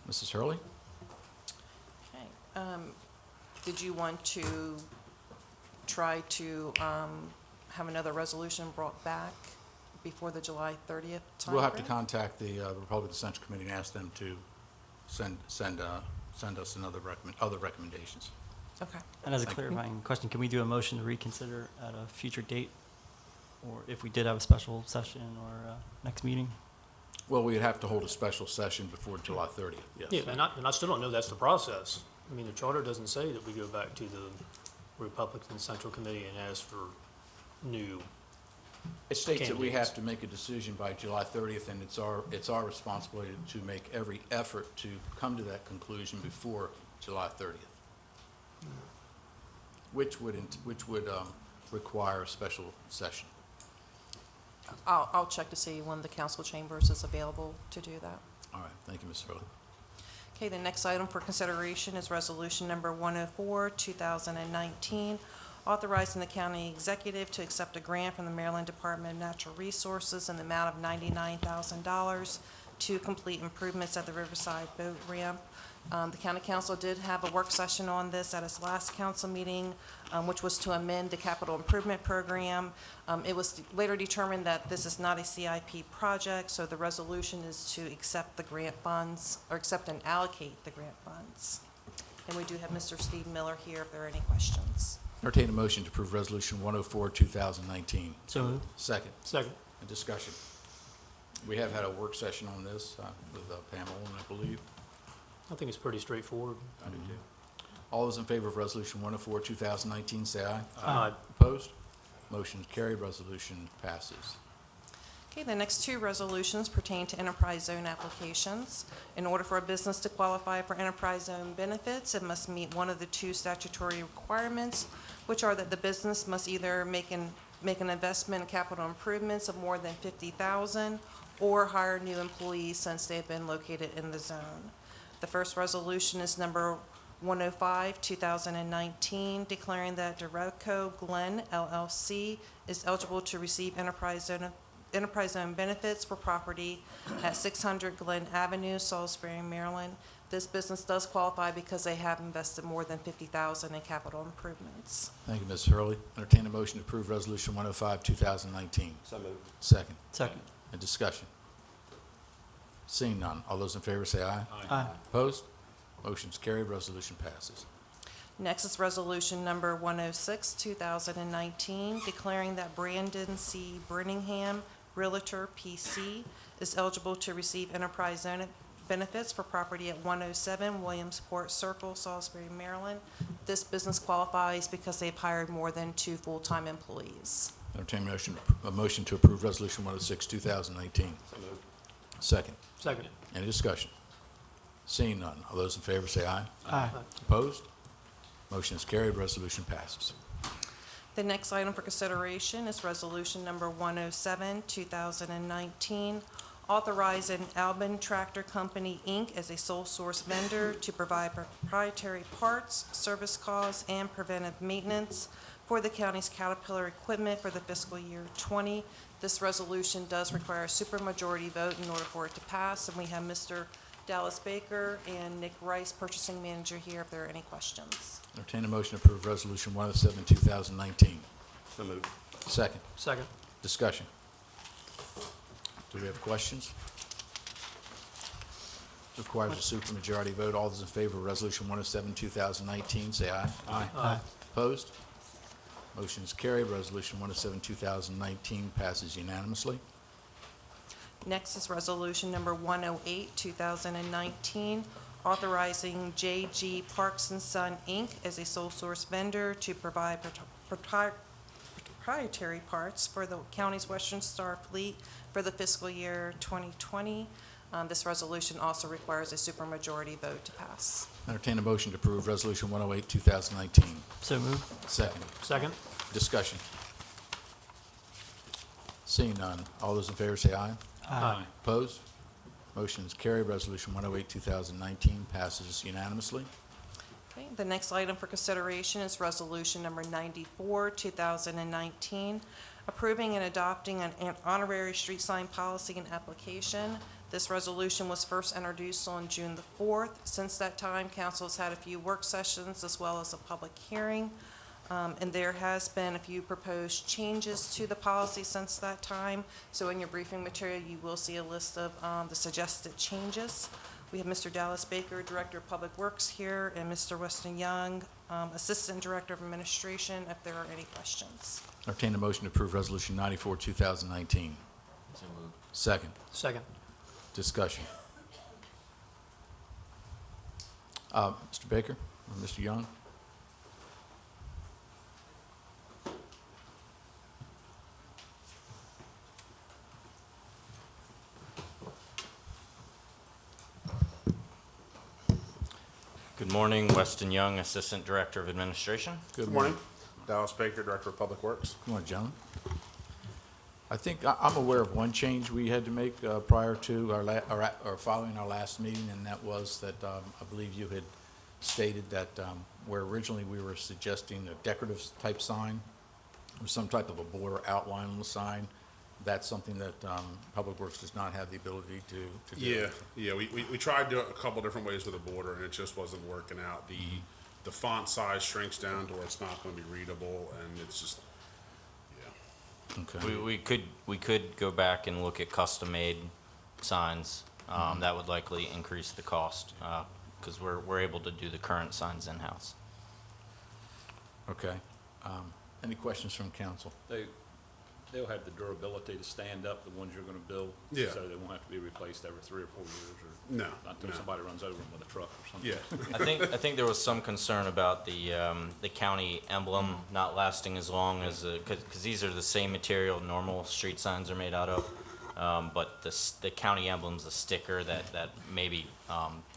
Mrs. Hurley?
Okay. Did you want to try to have another resolution brought back before the July 30th timeframe?
We'll have to contact the Republican Central Committee and ask them to send us other recommendations.
Okay.
And as a
Thank you.
clarifying question, can we do a motion to reconsider at a future date? Or if we did have a special session or next meeting?
Well, we'd have to hold a special session before July 30th, yes.
Yeah, and I still don't know that's the process. I mean, the charter doesn't say that we go back to the Republican Central Committee and ask for new.
It states that we
candidates.
have to make a decision by July 30th, and it's our responsibility to make every effort to come to that conclusion before July 30th, which would require a special session.
I'll check to see when the council chambers is available to do that.
All right, thank you, Ms. Hurley.
Okay, the next item for consideration is resolution number 104, 2019, authorizing the county executive to accept a grant from the Maryland Department of Natural Resources in the amount of $99,000 to complete improvements at the Riverside Boat Ramp. The county council did have a work session on this at its last council meeting, which was to amend the capital improvement program. It was later determined that this is not a CIP project, so the resolution is to accept the grant funds, or accept and allocate the grant funds. And we do have Mr. Steve Miller here if there are any questions.
Entertain a motion to approve Resolution 104, 2019.
So moved.
Second.
Second.
A discussion. We have had a work session on this with Pamela, I believe.
I think it's pretty straightforward.
I do too. All those in favor of Resolution 104, 2019, say aye.
Aye.
Opposed? Motion is carried. Resolution passes.
Okay, the next two resolutions pertain to enterprise zone applications. In order for a business to qualify for enterprise zone benefits, it must meet one of the two statutory requirements, which are that the business must either make an investment in capital improvements of more than $50,000 or hire new employees since they have been located in the zone. The first resolution is number 105, 2019, declaring that Direcco Glen LLC is eligible to receive enterprise zone benefits for property at 600 Glen Avenue, Salisbury, Maryland. This business does qualify because they have invested more than $50,000 in capital improvements.
Thank you, Ms. Hurley. Entertain a motion to approve Resolution 105, 2019.
So moved.
Second.
Second.
A discussion. Seeing none, all those in favor say aye.
Aye.
Opposed? Motion is carried. Resolution passes.
Next is resolution number 106, 2019, declaring that Brandon C. Brenningham, Realtor, P.C., is eligible to receive enterprise zone benefits for property at 107 Williamsport Circle, Salisbury, Maryland. This business qualifies because they've hired more than 2 full-time employees.
Entertain a motion to approve Resolution 106, 2019.
So moved.
Second.
Second.
Any discussion? Seeing none, all those in favor say aye.
Aye.
Opposed? Motion is carried. Resolution passes.
The next item for consideration is resolution number 107, 2019, authorizing Albin Tractor Company, Inc. as a sole source vendor to provide proprietary parts, service costs, and preventive maintenance for the county's Caterpillar equipment for the fiscal year 20. This resolution does require a supermajority vote in order for it to pass, and we have Mr. Dallas Baker and Nick Rice, purchasing manager, here if there are any questions.
Entertain a motion to approve Resolution 107, 2019.
So moved.
Second.
Second.
Discussion. Do we have questions? Requires a supermajority vote. All those in favor of Resolution 107, 2019, say aye.
Aye.
Opposed? Motion is carried. Resolution 107, 2019 passes unanimously.
Next is resolution number 108, 2019, authorizing J.G. Parks and Son, Inc. as a sole source vendor to provide proprietary parts for the county's Western Star fleet for the fiscal year 2020. This resolution also requires a supermajority vote to pass.
Entertain a motion to approve Resolution 108, 2019.
So moved.
Second.
Second.
Discussion. Seeing none, all those in favor say aye.
Aye.
Opposed? Motion is carried. Resolution 108, 2019 passes unanimously.
Okay, the next item for consideration is resolution number 94, 2019, approving and adopting an honorary street sign policy and application. This resolution was first introduced on June the 4th. Since that time, council has had a few work sessions as well as a public hearing. And there has been a few proposed changes to the policy since that time. So in your briefing material, you will see a list of the suggested changes. We have Mr. Dallas Baker, Director of Public Works here, and Mr. Weston Young, Assistant Director of Administration, if there are any questions.
Entertain a motion to approve Resolution 94, 2019.
So moved.
Second.
Second.
Discussion. Mr. Baker or Mr. Young?
Good morning, Weston Young, Assistant Director of Administration.
Good
Good morning. Dallas Baker, Director of Public Works.
Good morning, gentlemen. I think I'm aware of one change we had to make prior to or following our last meeting, and that was that I believe you had stated that where originally we were suggesting a decorative type sign or some type of a border outline on the sign, that's something that Public Works does not have the ability to do.
Yeah, we tried to do it a couple different ways with a border, and it just wasn't working out. The font size shrinks down to where it's not gonna be readable, and it's just, yeah.
Okay.
We could go back and look at custom-made signs. That would likely increase the cost, because we're able to do the current signs in-house.
Okay. Any questions from council?
They'll have the durability to stand up, the ones you're gonna build.
Yeah.
So they won't have to be replaced every 3 or 4 years, or
No,
not until
no.
somebody runs over them with a truck or something.
Yeah.
I think there was some concern about the county emblem not lasting as long as, because these are the same material normal street signs are made out of. But the county emblem's a sticker that maybe,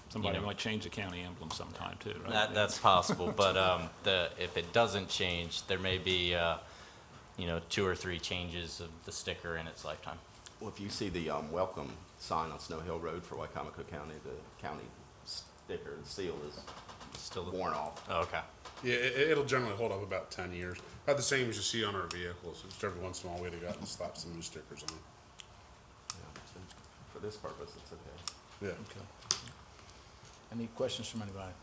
Somebody
you know,
might change the county emblem sometime too, right?
that's possible, but if it doesn't change, there may be 2 or 3 changes of the sticker in its lifetime.
Well, if you see the welcome sign on Snow Hill Road for Wicomico County, the county sticker, the seal is
Still
worn off.
Oh, okay.
Yeah, it'll generally hold up about 10 years. About the same as you see on our vehicles. Just every once in a while, we'd go out and slap some new stickers on.
Yeah, so for this purpose, it's okay.
Yeah.
Okay. Any questions from anybody?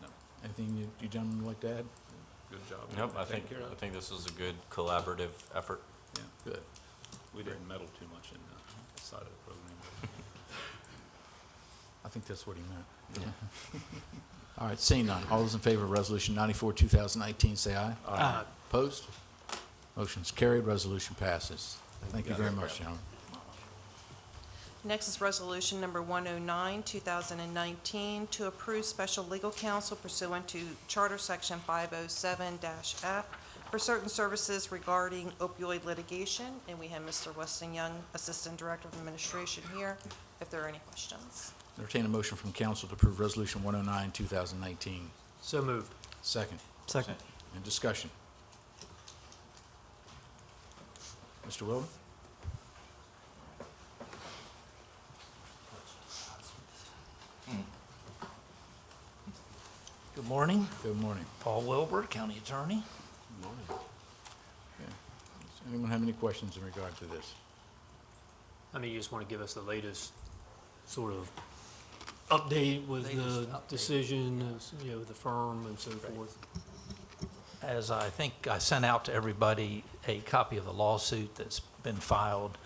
No.
Anything you gentlemen would like to add?
Good job.
Nope, I
Take
think
care of it.
this was a good collaborative effort.
Yeah,
Good.
we didn't meddle too much in the side of the program.
I think that's what he meant. All right, seeing none. All those in favor of Resolution 94, 2019, say aye.
Aye.
Opposed? Motion's carried. Resolution passes. Thank you very much, gentlemen.
Next is Resolution Number 109, 2019, to approve special legal counsel pursuant to Charter Section 507-F for certain services regarding opioid litigation. And we have Mr. Weston Young, Assistant Director of Administration here, if there are any questions.
Entertain a motion from council to approve Resolution 109, 2019.
So moved.
Second.
Second.
And discussion. Mr. Wilden?
Good morning,
Good morning.
Paul Wilbur, County Attorney.
Good morning. Does anyone have any questions in regard to this?
I mean, you just want to give us the latest sort of update with the
Latest update.
decision, the firm and so forth.
As I think I sent out to everybody a copy of the lawsuit that's been filed.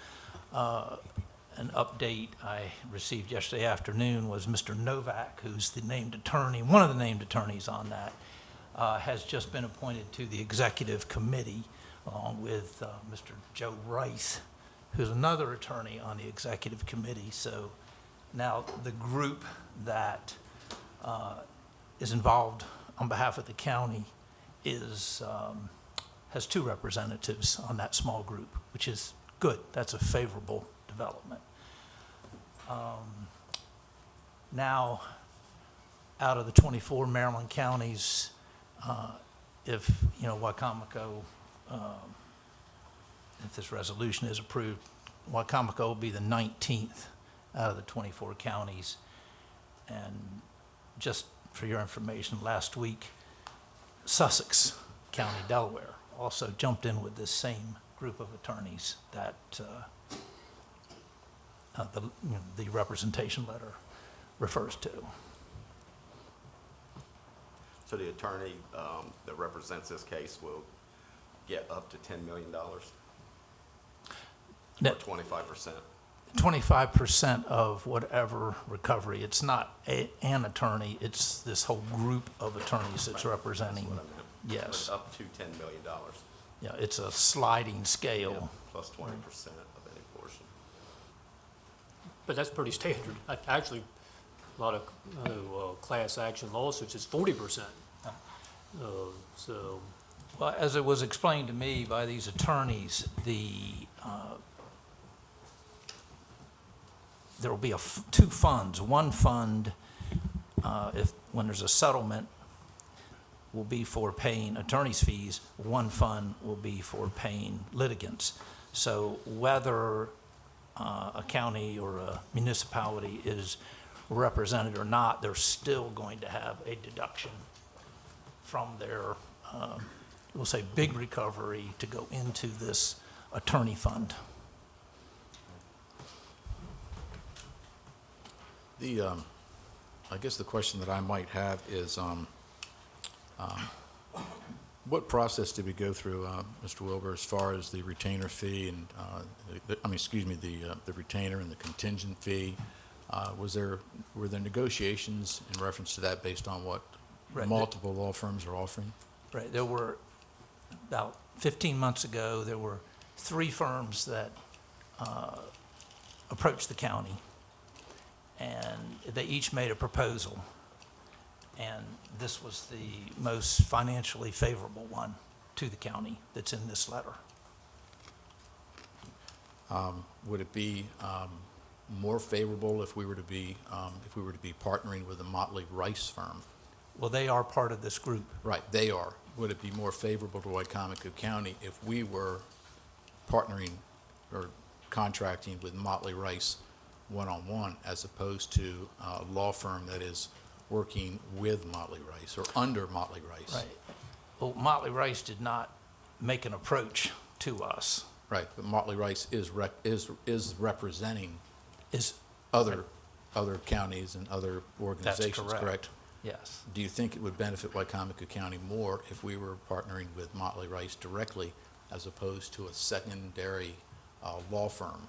An update I received yesterday afternoon was Mr. Novak, who's the named attorney, one of the named attorneys on that, has just been appointed to the executive committee along with Mr. Joe Rice, who's another attorney on the executive committee. So now the group that is involved on behalf of the county has 2 representatives on that small group, which is good. That's a favorable development. Now, out of the 24 Maryland counties, if Wicomico, if this resolution is approved, Wicomico will be the 19th out of the 24 counties. And just for your information, last week, Sussex County, Delaware, also jumped in with this same group of attorneys that the representation letter refers to.
So the attorney that represents this case will get up to $10 million, or
That
25%.
25% of whatever recovery. It's not an attorney, it's this whole group of attorneys that's representing.
That's what I meant.
Yes.
So it's up to $10 million.
Yeah, it's a sliding scale.
Plus 20% of any portion.
But that's pretty standard. Actually, a lot of class action lawsuits, it's 40%. So,
Well, as it was explained to me by these attorneys, there will be 2 funds. One fund, when there's a settlement, will be for paying attorney's fees. One fund will be for paying litigants. So whether a county or a municipality is were represented or not, they're still going to have a deduction from their, we'll say, big recovery to go into this attorney fund.
I guess the question that I might have is, what process did we go through, Mr. Wilbur, as far as the retainer fee and, the retainer and the contingent fee? Were there negotiations in reference to that based on what
Right.
multiple law firms are offering?
Right, there were, about 15 months ago, there were 3 firms that approached the county, and they each made a proposal, and this was the most financially favorable one to the county that's in this letter.
Would it be more favorable if we were to be partnering with the Motley Rice firm?
Well, they are part of this group.
Right, they are. Would it be more favorable to Wicomico County if we were partnering or contracting with Motley Rice one-on-one as opposed to a law firm that is working with Motley Rice or under Motley Rice?
Right. Well, Motley Rice did not make an approach to us.
Right, but Motley Rice is representing
Is,
other counties and other organizations, correct?
yes.
Do you think it would benefit Wicomico County more if we were partnering with Motley Rice directly as opposed to a secondary law firm?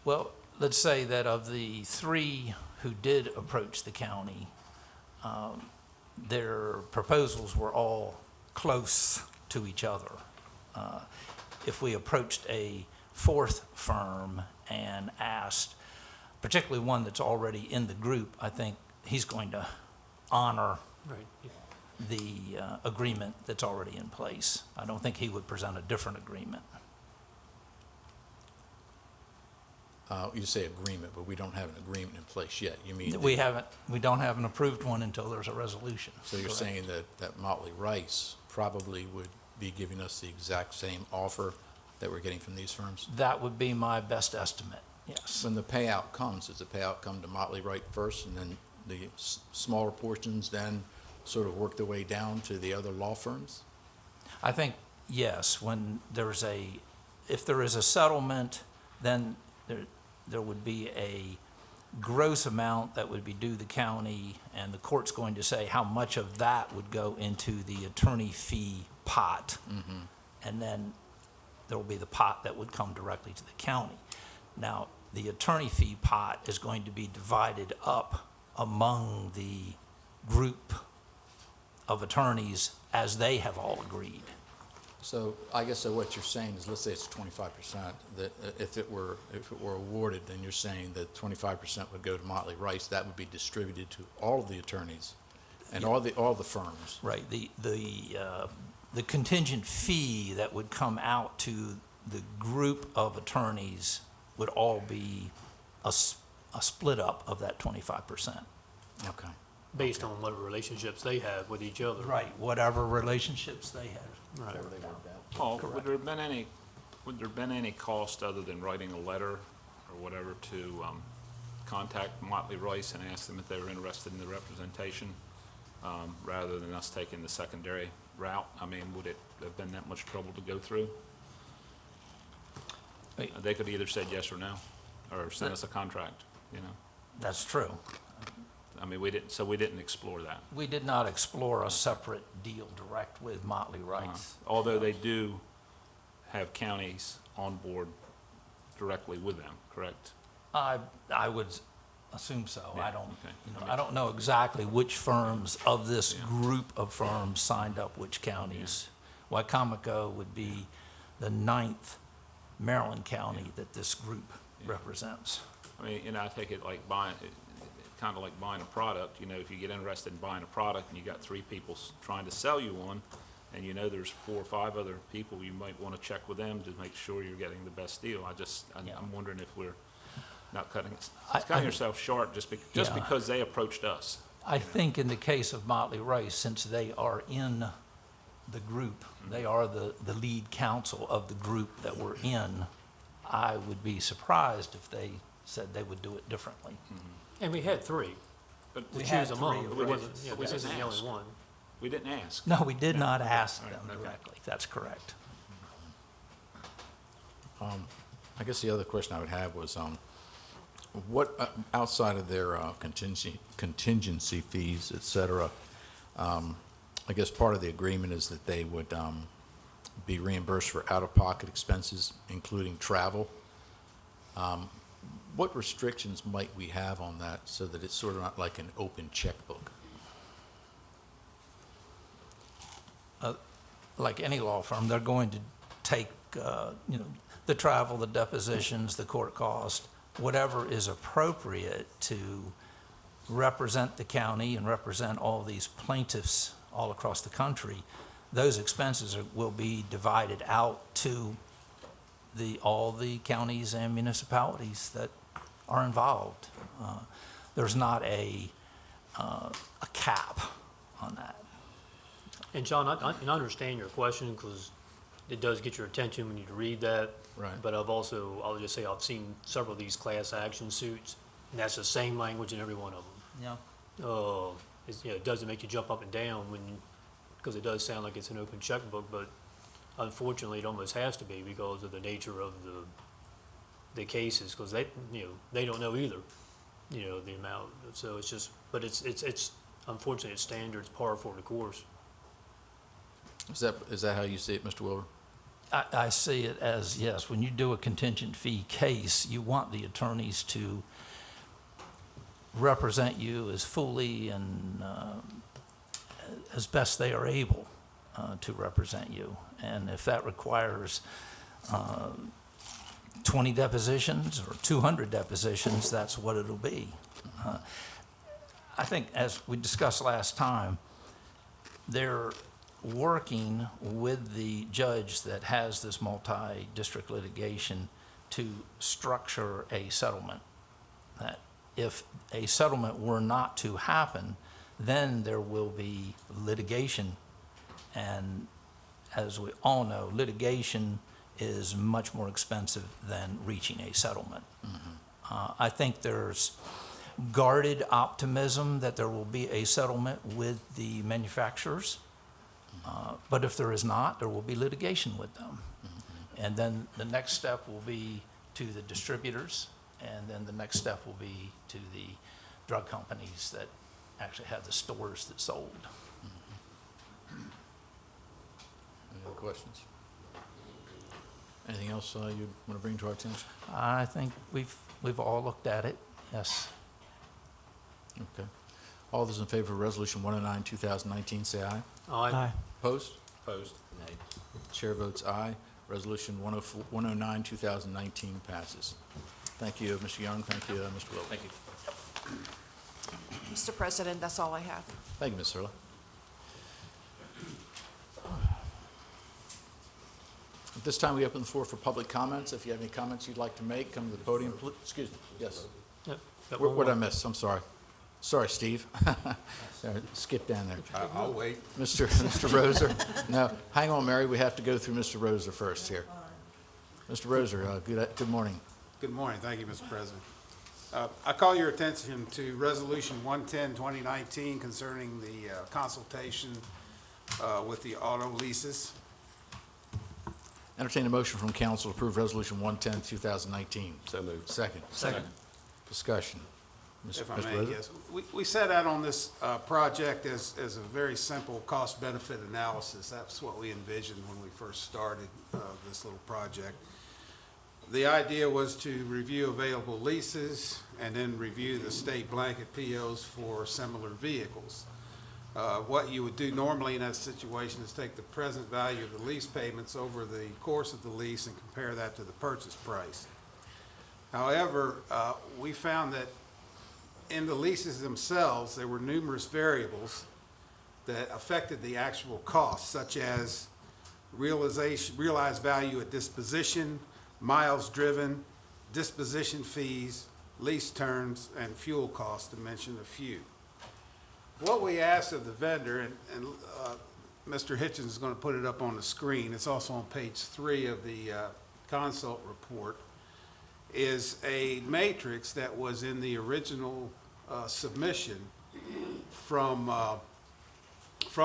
Well, let's say that of the 3 who did approach the county, their proposals were all close to each other. If we approached a 4th firm and asked, particularly one that's already in the group, I think he's going to honor
Right.
the agreement that's already in place. I don't think he would present a different agreement.
You say agreement, but we don't have an agreement in place yet. You mean?
We don't have an approved one until there's a resolution.
So you're
Correct.
saying that Motley Rice probably would be giving us the exact same offer that we're getting from these firms?
That would be my best estimate, yes.
When the payout comes, does the payout come to Motley Rice first and then the smaller portions then sort of work their way down to the other law firms?
I think, yes, when if there is a settlement, then there would be a gross amount that would be due the county, and the court's going to say how much of that would go into the attorney fee pot.
Mm-hmm.
And then there will be the pot that would come directly to the county. Now, the attorney fee pot is going to be divided up among the group of attorneys as they have all agreed.
So I guess what you're saying is, let's say it's 25%, that if it were awarded, then you're saying that 25% would go to Motley Rice. That would be distributed to all of the attorneys and all the firms.
Right, the contingent fee that would come out to the group of attorneys would all be a split up of that 25%.
Okay.
Based on what relationships they have with each other.
Right, whatever relationships they have.
Right.
Paul,
Correct.
would there have been any cost other than writing a letter or whatever to contact Motley Rice and ask them if they were interested in the representation, rather than us taking the secondary route? I mean, would it have been that much trouble to go through? They could either said yes or no, or send us a contract, you know?
That's true.
I mean, we didn't explore that.
We did not explore a separate deal direct with Motley Rice.
Although they do have counties on board directly with them, correct?
I would assume so.
Yeah,
I don't,
okay.
I don't know exactly which firms of this group of firms signed up which counties. Wicomico would be the 9th Maryland county that this group represents.
I mean, I take it like kind of like buying a product. If you get interested in buying a product and you got 3 people trying to sell you one, and there's 4 or 5 other people, you might want to check with them to make sure you're getting the best deal. I'm wondering if we're not cutting yourself short just because they approached us.
I think in the case of Motley Rice, since they are in the group, they are the lead counsel of the group that we're in, I would be surprised if they said they would do it differently.
And we had three
But
to
We
choose
had
among.
three
It
already.
wasn't,
But we
this isn't
didn't
the only
ask.
one.
we didn't ask.
No, we did not ask
All right,
them
okay.
directly. That's correct.
I guess the other question I would have was, what, outside of their contingency fees, et cetera, I guess part of the agreement is that they would be reimbursed for out-of-pocket expenses, including travel. What restrictions might we have on that so that it's sort of not like an open checkbook?
Like any law firm, they're going to take, the travel, the depositions, the court cost, whatever is appropriate to represent the county and represent all these plaintiffs all across the country. Those expenses will be divided out to all the counties and municipalities that are involved. There's not a cap on that.
And John, I understand your question because it does get your attention when you read that.
Right.
But I'll just say I've seen several of these class action suits, and that's the same language in every one of them.
Yeah.
It doesn't make you jump up and down because it does sound like it's an open checkbook, but unfortunately, it almost has to be because of the nature of the cases, because they don't know either, the amount. So it's just, but it's unfortunately, it's standard, it's par for the course.
Is that how you see it, Mr. Wilbur?
I see it as, yes, when you do a contingent fee case, you want the attorneys to represent you as fully and as best they are able to represent you. And if that requires 20 depositions or 200 depositions, that's what it'll be. I think, as we discussed last time, they're working with the judge that has this multi-district litigation to structure a settlement. That if a settlement were not to happen, then there will be litigation. And as we all know, litigation is much more expensive than reaching a settlement. I think there's guarded optimism that there will be a settlement with the manufacturers. But if there is not, there will be litigation with them. And then the next step will be to the distributors, and then the next step will be to the drug companies that actually have the stores that sold.
Any other questions? Anything else you want to bring to our attention?
I think we've all looked at it, yes.
Okay. All those in favor of Resolution 109, 2019, say aye.
Aye.
Opposed?
Opposed?
Chair votes aye. Resolution 109, 2019 passes. Thank you, Mr. Young. Thank you, Mr. Wilbur.
Thank you.
Mr. President, that's all I have.
Thank you, Ms. Sirla. At this time, we open the floor for public comments. If you have any comments you'd like to make, come to the podium. Excuse me. Yes.
Yep. Got
What
one
did I
more.
miss? I'm sorry. Sorry, Steve. Skip down there.
I'll wait.
Mr. Roser? No, hang on, Mary. We have to go through Mr. Roser first here. Mr. Roser, good morning.
Good morning. Thank you, Mr. President. I call your attention to Resolution 110, 2019 concerning the consultation with the auto leases.
Entertain a motion from council to approve Resolution 110, 2019.
So moved.
Second.
Second.
Discussion.
If I
Mr.
may,
Roser?
yes. We set out on this project as a very simple cost-benefit analysis. That's what we envisioned when we first started this little project. The idea was to review available leases and then review the state blanket POs for similar vehicles. What you would do normally in that situation is take the present value of the lease payments over the course of the lease and compare that to the purchase price. However, we found that in the leases themselves, there were numerous variables that affected the actual cost, such as realized value at disposition, miles driven, disposition fees, lease terms, and fuel costs, to mention a few. What we asked of the vendor, and Mr. Hitchens is going to put it up on the screen, it's also on page 3 of the consult report, is a matrix that was in the original submission from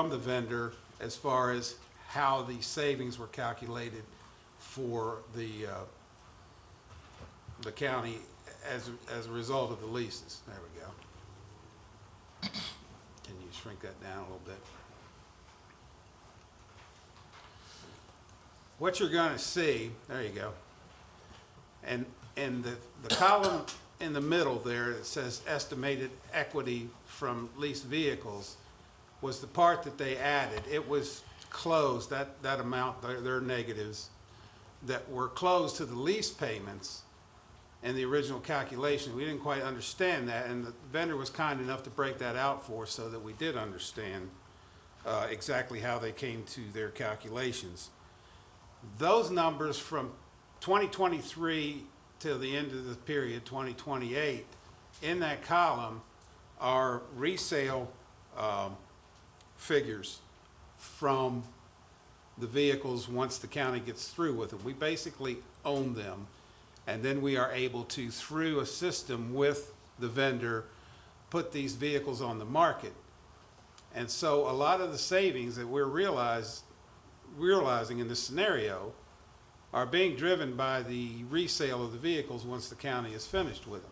the vendor as far as how the savings were calculated for the county as a result of the leases. There we go. Can you shrink that down a little bit? What you're going to see, there you go, and the column in the middle there that says estimated equity from leased vehicles was the part that they added. It was closed, that amount, their negatives, that were closed to the lease payments in the original calculation. We didn't quite understand that, and the vendor was kind enough to break that out for us so that we did understand exactly how they came to their calculations. Those numbers from 2023 till the end of the period, 2028, in that column are resale figures from the vehicles once the county gets through with them. We basically own them, and then we are able to, through a system with the vendor, put these vehicles on the market. And so a lot of the savings that we're realizing in this scenario are being driven by the resale of the vehicles once the county is finished with them.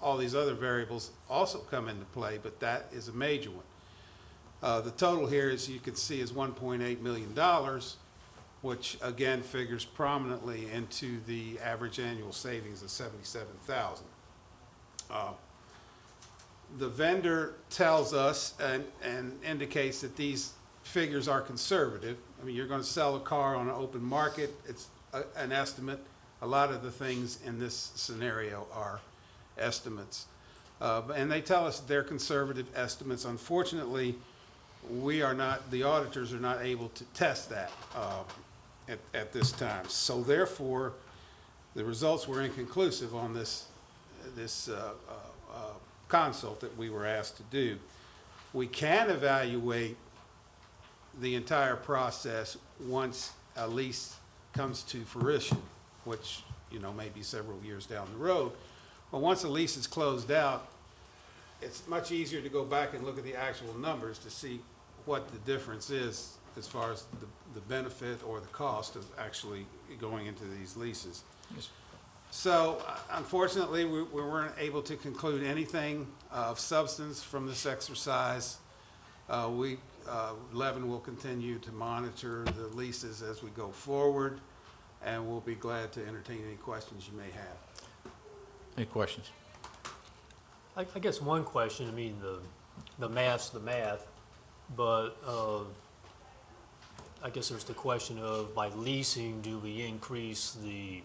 All these other variables also come into play, but that is a major one. The total here, as you can see, is $1.8 million, which again figures prominently into the average annual savings of $77,000. The vendor tells us and indicates that these figures are conservative. I mean, you're going to sell a car on an open market. It's an estimate. A lot of the things in this scenario are estimates. And they tell us they're conservative estimates. Unfortunately, the auditors are not able to test that at this time. So therefore, the results were inconclusive on this consult that we were asked to do. We can evaluate the entire process once a lease comes to fruition, which, may be several years down the road. But once a lease is closed out, it's much easier to go back and look at the actual numbers to see what the difference is as far as the benefit or the cost of actually going into these leases.
Yes.
So unfortunately, we weren't able to conclude anything of substance from this exercise. Levin will continue to monitor the leases as we go forward, and we'll be glad to entertain any questions you may have.
Any questions?
I guess one question, the math's the math, but I guess there's the question of, by leasing, do we increase the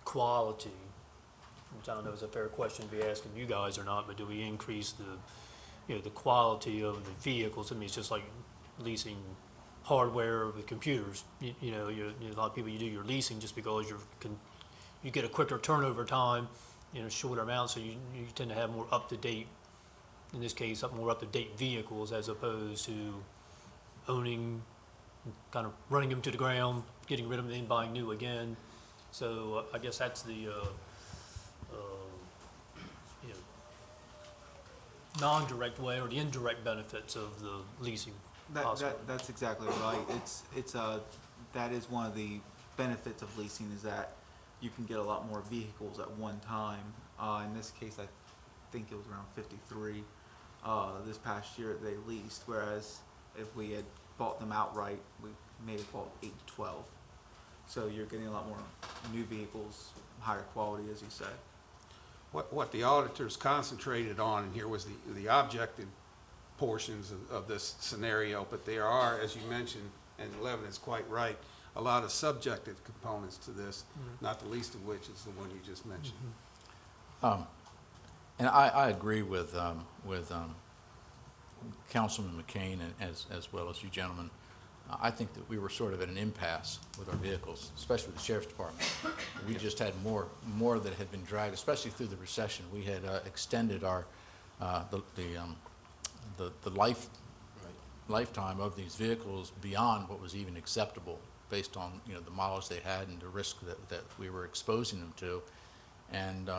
quality? Which I don't know is a fair question to be asking you guys or not, but do we increase the quality of the vehicles? It's just like leasing hardware with computers. A lot of people, you do your leasing just because you get a quicker turnover time, shorter amount, so you tend to have more up-to-date, in this case, more up-to-date vehicles as opposed to owning, kind of running them to the ground, getting rid of them, and then buying new again. So I guess that's the non-direct way or the indirect benefits of the leasing.
That's exactly right. That is one of the benefits of leasing, is that you can get a lot more vehicles at one time. In this case, I think it was around 53 this past year they leased, whereas if we had bought them outright, we may have bought 8 to 12. So you're getting a lot more new vehicles, higher quality, as you said.
What the auditors concentrated on, and here was the objective portions of this scenario, but there are, as you mentioned, and Levin is quite right, a lot of subjective components to this, not the least of which is the one you just mentioned.
And I agree with Councilman McCain as well as you gentlemen. I think that we were sort of at an impasse with our vehicles, especially with the Sheriff's Department. We just had more that had been dragged, especially through the recession. We had extended our the lifetime of these vehicles beyond what was even acceptable based on the models they had and the risk that we were exposing them to. And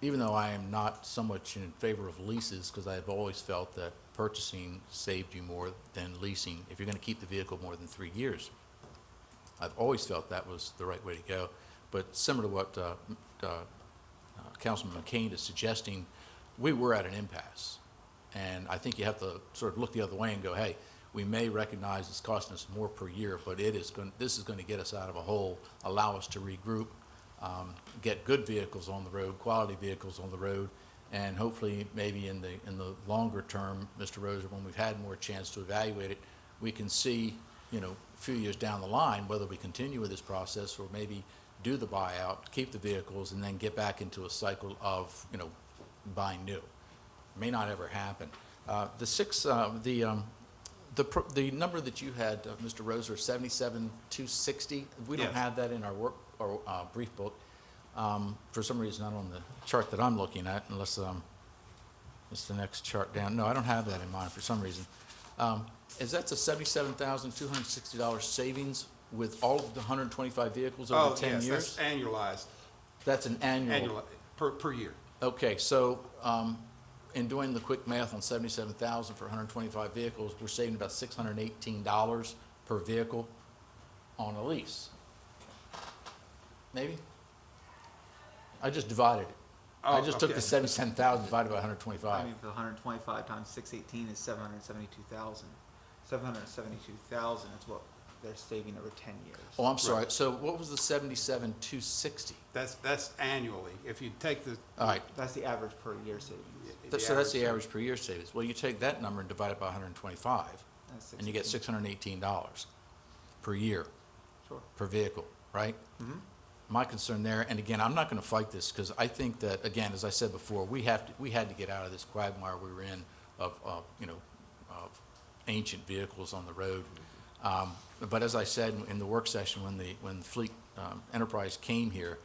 even though I am not so much in favor of leases, because I've always felt that purchasing saved you more than leasing if you're going to keep the vehicle more than 3 years. I've always felt that was the right way to go. But similar to what Councilman McCain is suggesting, we were at an impasse. And I think you have to sort of look the other way and go, hey, we may recognize it's costing us more per year, but this is going to get us out of a hole, allow us to regroup, get good vehicles on the road, quality vehicles on the road, and hopefully maybe in the longer term, Mr. Roser, when we've had more chance to evaluate it, we can see, a few years down the line whether we continue with this process or maybe do the buyout, keep the vehicles, and then get back into a cycle of buying new. May not ever happen. The number that you had, Mr. Roser, 77,260. We don't
Yes.
have that in our work or brief book. For some reason, not on the chart that I'm looking at, unless it's the next chart down. No, I don't have that in mind for some reason. Is that a $77,260 savings with all of the 125 vehicles over 10
yes,
years?
that's annualized,
That's an annual.
per year.
Okay, so in doing the quick math on 77,000 for 125 vehicles, we're saving about $618 per vehicle on a lease. Maybe? I just divided it. I
Oh,
just took
okay.
the 77,000 divided by 125.
I mean, for 125 times 618 is 772,000. 772,000 is what they're saving over 10 years.
Oh, I'm sorry. So what was the 77,260?
That's annually. If you take the,
All right.
That's the average per year savings.
So that's the average per year savings. Well, you take that number and divide it by 125,
That's
and you get $618 per year,
Sure.
per vehicle, right?
Mhm.
My concern there, and again, I'm not going to fight this because I think that, again, as I said before, we had to get out of this quagmire we were in of ancient vehicles on the road. But as I said in the work session when Fleet Enterprise came here,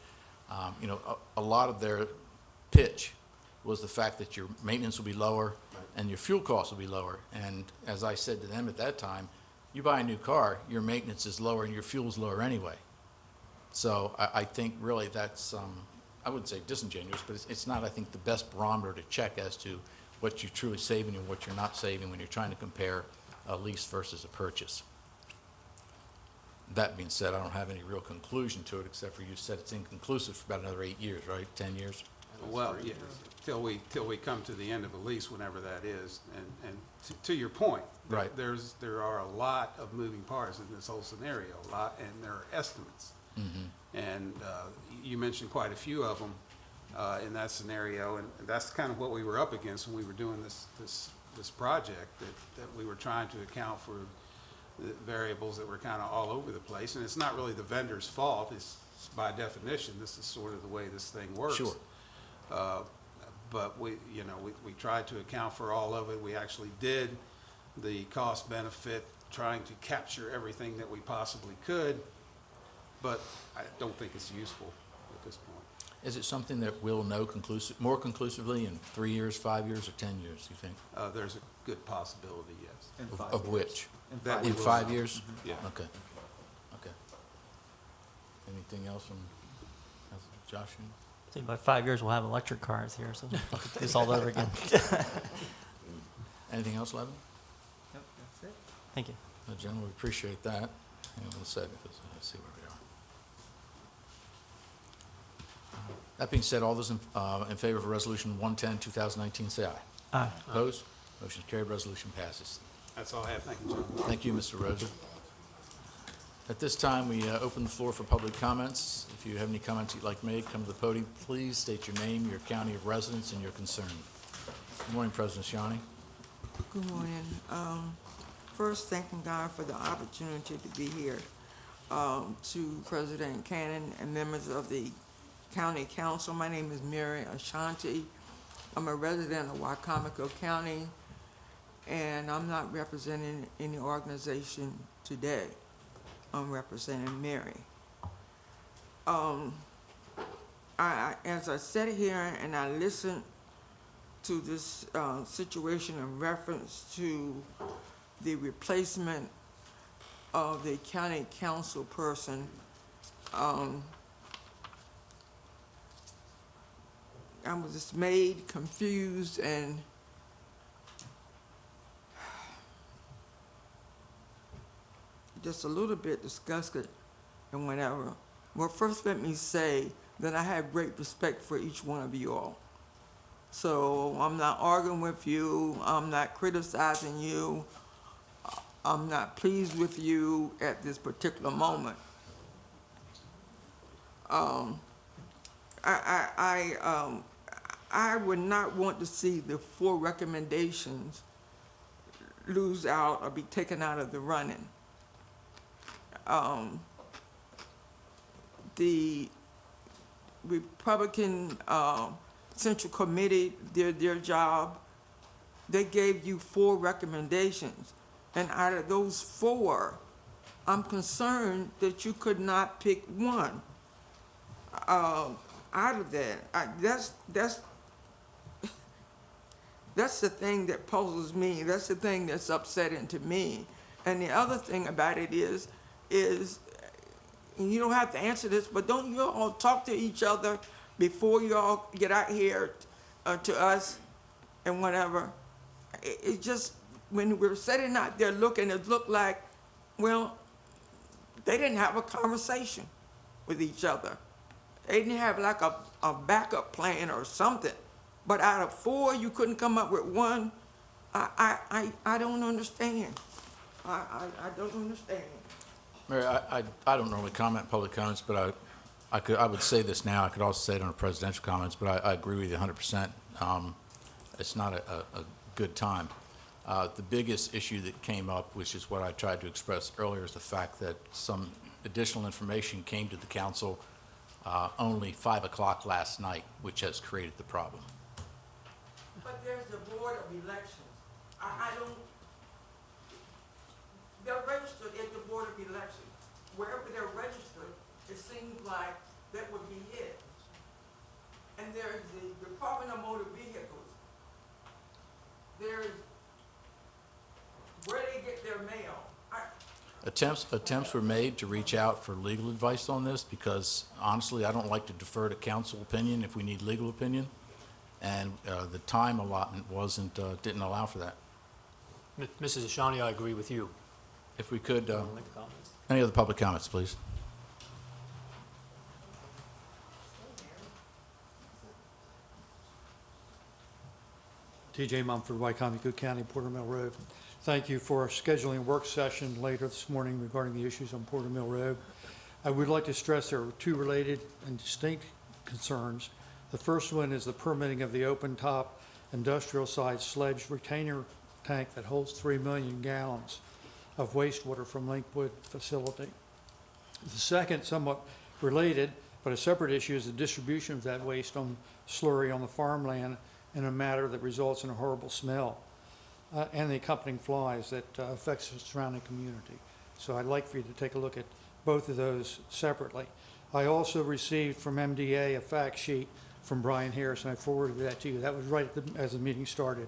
a lot of their pitch was the fact that your maintenance will be lower and your fuel costs will be lower. And as I said to them at that time, you buy a new car, your maintenance is lower and your fuel's lower anyway. So I think really that's, I wouldn't say disingenuous, but it's not, I think, the best barometer to check as to what you're truly saving and what you're not saving when you're trying to compare a lease versus a purchase. That being said, I don't have any real conclusion to it, except for you said it's inconclusive for about another 8 years, right? 10 years?
well, yeah, till we come to the end of a lease, whenever that is. And to your point,
Right.
there are a lot of moving parts in this whole scenario, and there are estimates. And you mentioned quite a few of them in that scenario, and that's kind of what we were up against when we were doing this project, that we were trying to account for the variables that were kind of all over the place. And it's not really the vendor's fault. It's by definition, this is sort of the way this thing works.
Sure.
But we tried to account for all of it. We actually did the cost benefit, trying to capture everything that we possibly could. But I don't think it's useful at this point.
Is it something that we'll know more conclusively in 3 years, 5 years, or 10 years, do you think?
There's a good possibility, yes.
In 5
Of
years.
which?
In
That
5
we
In
years.
will
5
know.
years?
Yeah.
Okay. Anything else from Josh?
See, by 5 years, we'll have electric cars here, so we'll do this all over again.
Anything else, Levin?
Yep, that's it.
Thank you.
Gentlemen, we appreciate that. Hang on one second, let's see where we are. That being said, all those in favor of Resolution 110, 2019, say aye.
Aye.
Opposed? Motion carried, resolution passes.
That's all I have. Thank you, gentlemen.
Thank you, Mr. Roser. At this time, we open the floor for public comments. If you have any comments you'd like to make, come to the podium. Please state your name, your county of residence, and your concern. Good morning, President Shiani.
Good morning. First, thanking God for the opportunity to be here. To President Cannon and members of the County Council, my name is Mary Ashanti. I'm a resident of Wicomico County, and I'm not representing any organization today. I'm representing Mary. As I sat here and I listened to this situation in reference to the replacement of the county council person, I was dismayed, confused, and just a little bit disgusted and whatever. Well, first let me say that I have great respect for each one of you all. So I'm not arguing with you, I'm not criticizing you, I'm not pleased with you at this particular moment. I would not want to see the 4 recommendations lose out or be taken out of the running. The Republican Central Committee did their job. They gave you 4 recommendations, and out of those 4, I'm concerned that you could not pick one out of that. That's the thing that puzzles me. That's the thing that's upsetting to me. And the other thing about it is, and you don't have to answer this, but don't you all talk to each other before you all get out here to us and whatever? It just, when we're sitting out there looking, it looked like, well, they didn't have a conversation with each other. They didn't have like a backup plan or something. But out of 4, you couldn't come up with one. I don't understand. I don't understand.
Mary, I don't normally comment public comments, but I would say this now. I could also say it on the presidential comments, but I agree with you 100%. It's not a good time. The biggest issue that came up, which is what I tried to express earlier, is the fact that some additional information came to the council only 5 o'clock last night, which has created the problem.
But there's the Board of Elections. I don't, they're registered at the Board of Elections. Wherever they're registered, it seems like that would be it. And there's the Department of Motor Vehicles. There's where they get their mail.
Attempts were made to reach out for legal advice on this because honestly, I don't like to defer to council opinion if we need legal opinion. And the time allotment didn't allow for that.
Mrs. Ashani, I agree with you.
If we could,
Make a comment?
any other public comments, please?
TJ Mumford, Wicomico County, Porter Mill Road. Thank you for scheduling a work session later this morning regarding the issues on Porter Mill Road. I would like to stress there are 2 related and distinct concerns. The first one is the permitting of the open-top industrial side sledge retainer tank that holds 3 million gallons of wastewater from Lakewood facility. The second, somewhat related, but a separate issue, is the distribution of that waste on slurry on the farmland in a manner that results in a horrible smell and the accompanying flies that affects the surrounding community. So I'd like for you to take a look at both of those separately. I also received from MDA a fact sheet from Brian Harris, and I forwarded that to you. That was right as the meeting started.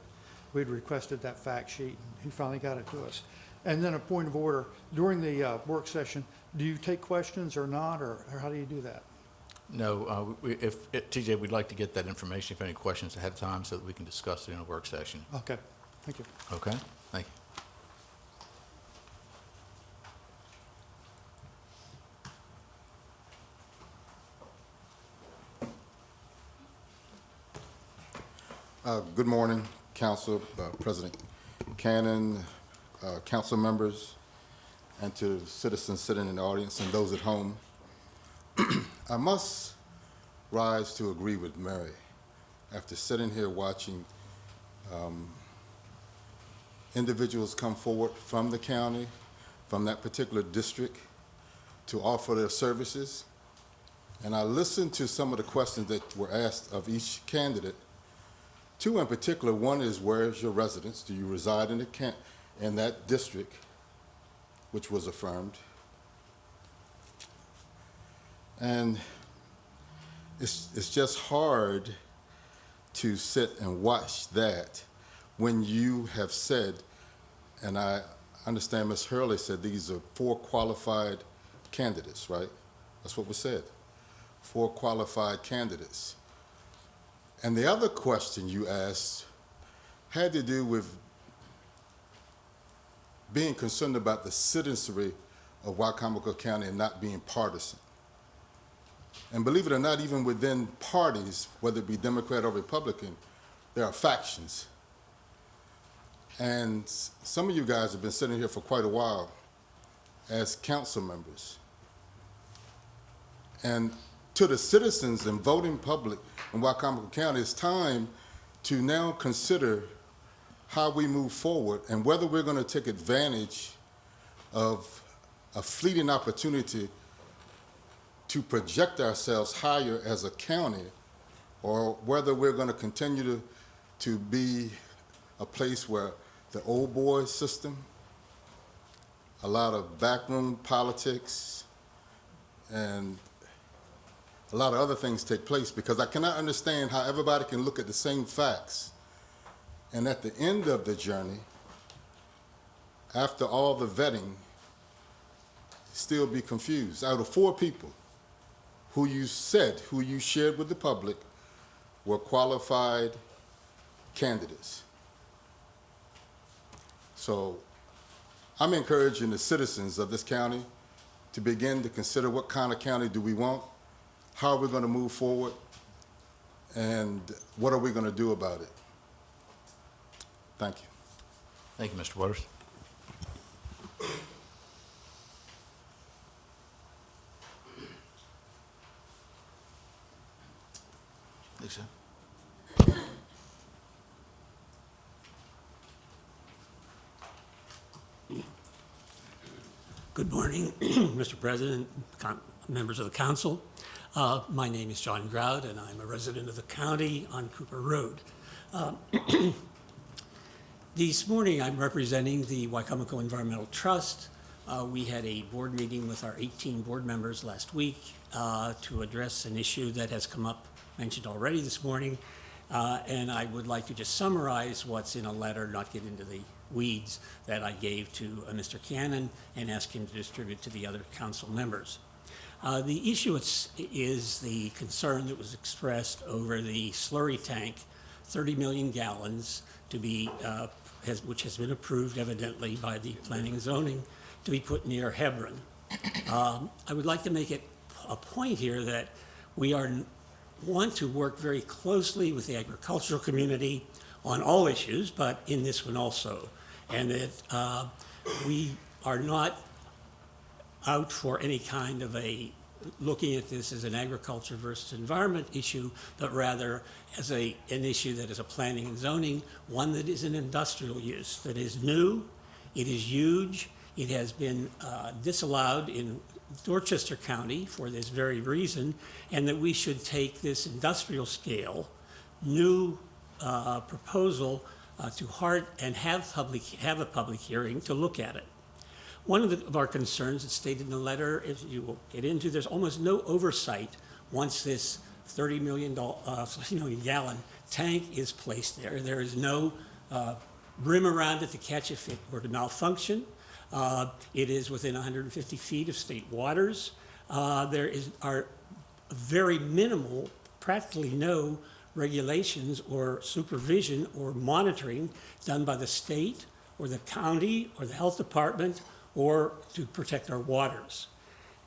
We'd requested that fact sheet, and he finally got it to us. And then a point of order, during the work session, do you take questions or not, or how do you do that?
No, TJ, we'd like to get that information, if any questions ahead of time, so that we can discuss it in a work session.
Okay, thank you.
Okay, thank you.
Good morning, Council, President Cannon, council members, and to citizens sitting in the audience and those at home. I must rise to agree with Mary after sitting here watching individuals come forward from the county, from that particular district, to offer their services. And I listened to some of the questions that were asked of each candidate. 2 in particular. One is, where's your residence? Do you reside in that district, which was affirmed? And it's just hard to sit and watch that when you have said, and I understand Ms. Hurley said these are 4 qualified candidates, right? That's what was said. 4 qualified candidates. And the other question you asked had to do with being concerned about the citizenry of Wicomico County and not being partisan. And believe it or not, even within parties, whether it be Democrat or Republican, there are factions. And some of you guys have been sitting here for quite a while as council members. And to the citizens and voting public in Wicomico County, it's time to now consider how we move forward and whether we're going to take advantage of a fleeting opportunity to project ourselves higher as a county, or whether we're going to continue to be a place where the old boy system, a lot of backroom politics, and a lot of other things take place, because I cannot understand how everybody can look at the same facts and at the end of the journey, after all the vetting, still be confused. Out of 4 people who you shared with the public were qualified candidates. So I'm encouraging the citizens of this county to begin to consider what kind of county do we want, how are we going to move forward, and what are we going to do about it? Thank you.
Thank you, Mr. Waters. Lisa.
Good morning, Mr. President, members of the council. My name is John Grout, and I'm a resident of the county on Cooper Road. This morning, I'm representing the Wicomico Environmental Trust. We had a board meeting with our 18 board members last week to address an issue that has come up, mentioned already this morning, and I would like to just summarize what's in a letter, not get into the weeds, that I gave to Mr. Cannon and ask him to distribute to the other council members. The issue is the concern that was expressed over the slurry tank, 30 million gallons, to be, which has been approved evidently by the planning and zoning, to be put near Hebron. I would like to make it a point here that we want to work very closely with the agricultural community on all issues, but in this one also, and that we are not out for any kind of looking at this as an agriculture versus environment issue, but rather as an issue that is a planning and zoning, one that is an industrial use, that is new, it is huge, it has been disallowed in Dorchester County for this very reason, and that we should take this industrial scale, new proposal to heart and have a public hearing to look at it. One of our concerns, it's stated in the letter, as you will get into, there's almost no oversight once this 30 million gallon tank is placed there. There is no rim around it to catch if it were to malfunction. It is within 150 feet of state waters. There are very minimal, practically no regulations or supervision or monitoring done by the state or the county or the health department or to protect our waters.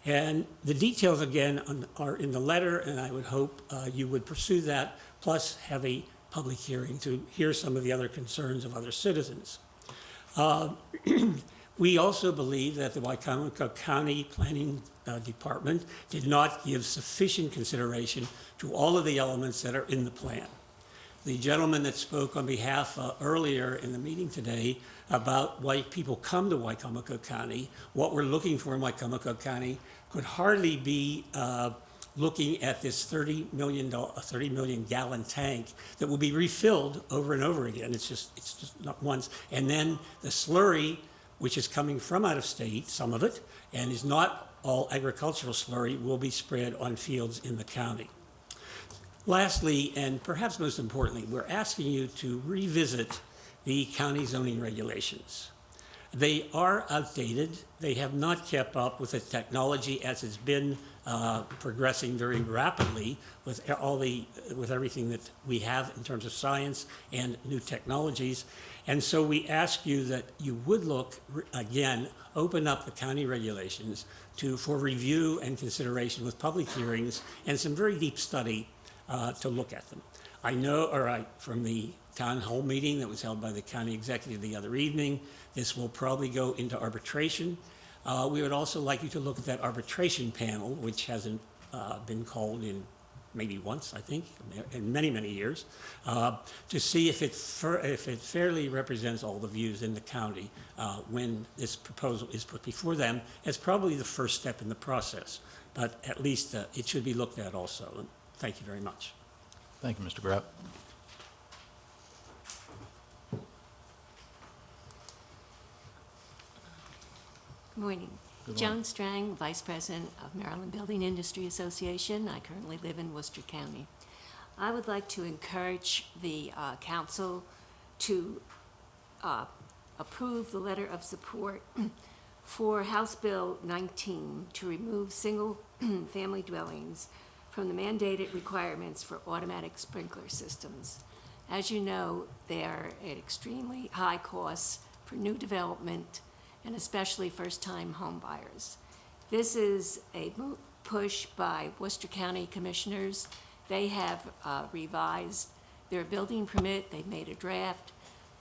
And the details, again, are in the letter, and I would hope you would pursue that, plus have a public hearing to hear some of the other concerns of other citizens. We also believe that the Wicomico County Planning Department did not give sufficient consideration to all of the elements that are in the plan. The gentleman that spoke on behalf earlier in the meeting today about why people come to Wicomico County, what we're looking for in Wicomico County, could hardly be looking at this 30 million gallon tank that will be refilled over and over again. It's just not once. And then the slurry, which is coming from out of state, some of it, and is not all agricultural slurry, will be spread on fields in the county. Lastly, and perhaps most importantly, we're asking you to revisit the county zoning regulations. They are outdated. They have not kept up with the technology as has been progressing very rapidly with with everything that we have in terms of science and new technologies. And so we ask you that you would look, again, open up the county regulations for review and consideration with public hearings and some very deep study to look at them. I know, from the town hall meeting that was held by the county executive the other evening, this will probably go into arbitration. We would also like you to look at that arbitration panel, which hasn't been called in maybe once, I think, in many, many years, to see if it fairly represents all the views in the county when this proposal is put before them. It's probably the first step in the process, but at least it should be looked at also. And thank you very much.
Thank you, Mr. Grapp.
Good morning. Joan Strang, Vice President of Maryland Building Industry Association. I currently live in Worcester County. I would like to encourage the council to approve the letter of support for House Bill 19 to remove single-family dwellings from the mandated requirements for automatic sprinkler systems. As you know, they are at extremely high costs for new development and especially first-time home buyers. This is a push by Worcester County Commissioners. They have revised their building permit. They've made a draft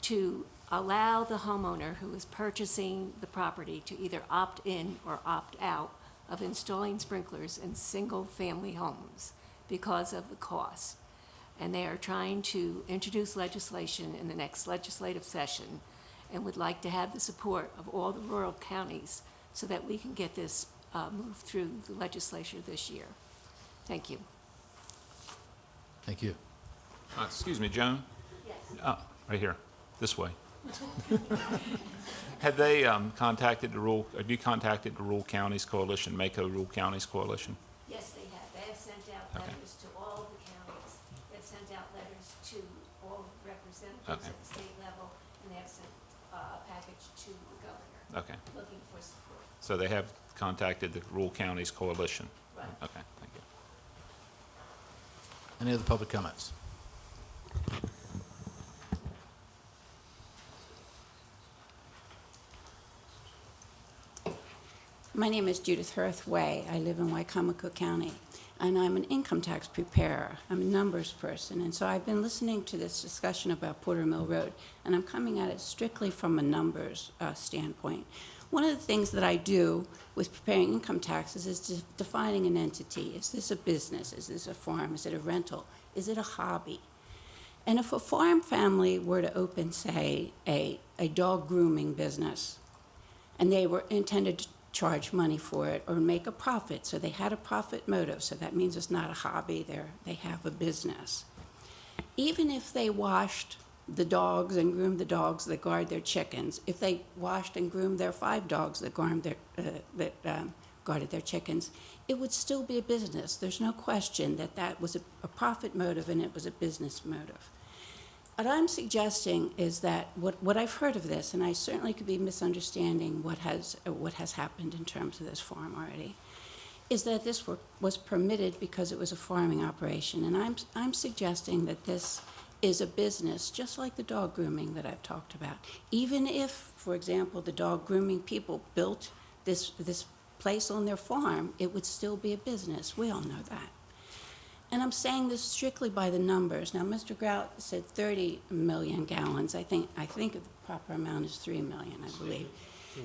to allow the homeowner who is purchasing the property to either opt in or opt out of installing sprinklers in single-family homes because of the cost. And they are trying to introduce legislation in the next legislative session and would like to have the support of all the rural counties so that we can get this moved through the legislature this year. Thank you.
Thank you.
Excuse me, Joan?
Yes.
Right here, this way. Have they contacted the rural, have you contacted the Rural Counties Coalition, Mako Rural Counties Coalition?
Yes, they have. They have sent out letters to all the counties. They've sent out letters to all representatives at the state level, and they have sent a package to the governor looking for support.
So they have contacted the Rural Counties Coalition?
Right.
Okay, thank you.
Any other public comments?
My name is Judith Hurthway. I live in Wicomico County, and I'm an income tax preparer. I'm a numbers person, and so I've been listening to this discussion about Porter Mill Road, and I'm coming at it strictly from a numbers standpoint. One of the things that I do with preparing income taxes is defining an entity. Is this a business? Is this a farm? Is it a rental? Is it a hobby? And if a farm family were to open, say, a dog grooming business, and they were intended to charge money for it or make a profit, so they had a profit motive, so that means it's not a hobby, they have a business. Even if they washed the dogs and groomed the dogs that guard their chickens, if they washed and groomed their 5 dogs that guarded their chickens, it would still be a business. There's no question that that was a profit motive and it was a business motive. What I'm suggesting is that what I've heard of this, and I certainly could be misunderstanding what has happened in terms of this farm already, is that this was permitted because it was a farming operation. And I'm suggesting that this is a business, just like the dog grooming that I've talked about. Even if, for example, the dog grooming people built this place on their farm, it would still be a business. We all know that. And I'm saying this strictly by the numbers. Now, Mr. Grout said 30 million gallons. I think the proper amount is 3 million, I believe.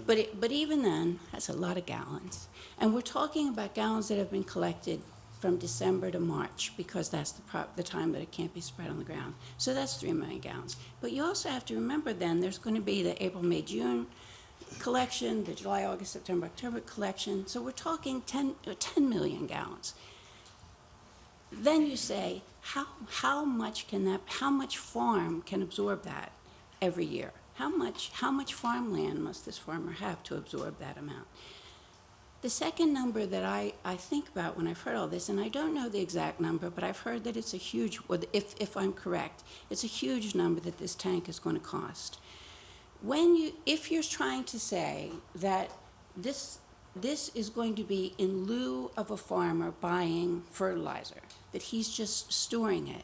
But even then, that's a lot of gallons. And we're talking about gallons that have been collected from December to March, because that's the time that it can't be spread on the ground. So that's 3 million gallons. But you also have to remember then there's going to be the April, May, June collection, the July, August, September, October collection. So we're talking 10 million gallons. Then you say, how much farm can absorb that every year? How much farmland must this farmer have to absorb that amount? The second number that I think about when I've heard all this, and I don't know the exact number, but I've heard that it's a huge, if I'm correct, it's a huge number that this tank is going to cost. If you're trying to say that this this is going to be in lieu of a farmer buying fertilizer, that he's just storing it.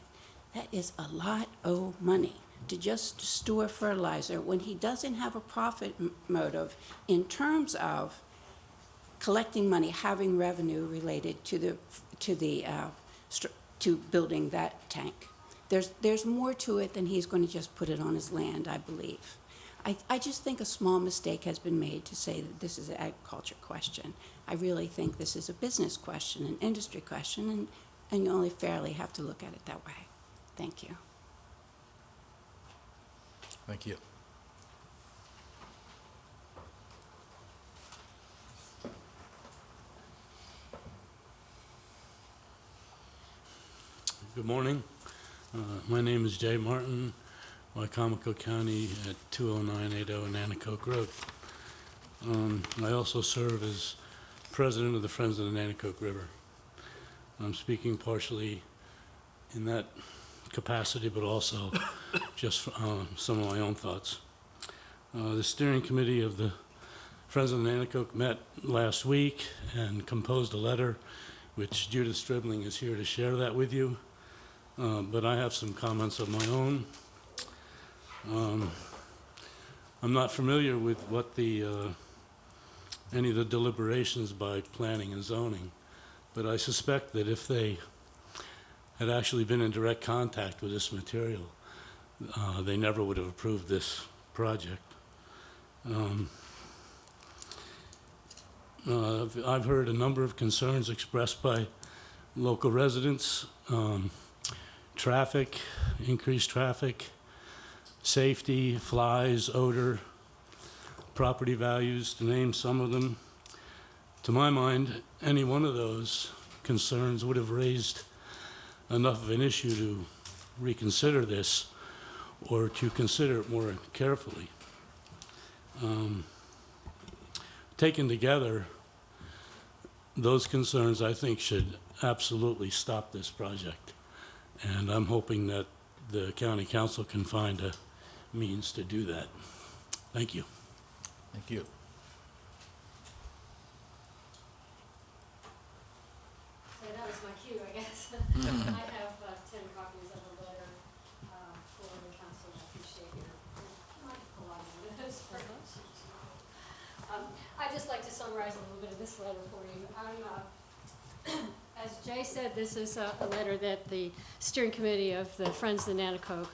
That is a lot of money to just store fertilizer when he doesn't have a profit motive in terms of collecting money, having revenue related to building that tank. There's more to it than he's going to just put it on his land, I believe. I just think a small mistake has been made to say that this is an agriculture question. I really think this is a business question, an industry question, and you only fairly have to look at it that way. Thank you.
Thank you.
Good morning. My name is Jay Martin, Wicomico County at 20980 Nanticoke Road. I also serve as president of the Friends of the Nanticoke River. I'm speaking partially in that capacity, but also just some of my own thoughts. The steering committee of the Friends of the Nanticoke met last week and composed a letter, which Judith Stribling is here to share that with you. But I have some comments of my own. I'm not familiar with what any of the deliberations by planning and zoning, but I suspect that if they had actually been in direct contact with this material, they never would have approved this project. I've heard a number of concerns expressed by local residents. Traffic, increased traffic, safety, flies, odor, property values, to name some of them. To my mind, any one of those concerns would have raised enough of an issue to reconsider this or to consider it more carefully. Taken together, those concerns, I think, should absolutely stop this project. And I'm hoping that the county council can find a means to do that. Thank you.
Thank you.
So that was my cue, I guess. I have 10 copies of a letter for the council. I appreciate your, you might pull out one of those for I'd just like to summarize a little bit of this letter for you. As Jay said, this is a letter that the steering committee of the Friends of the Nanticoke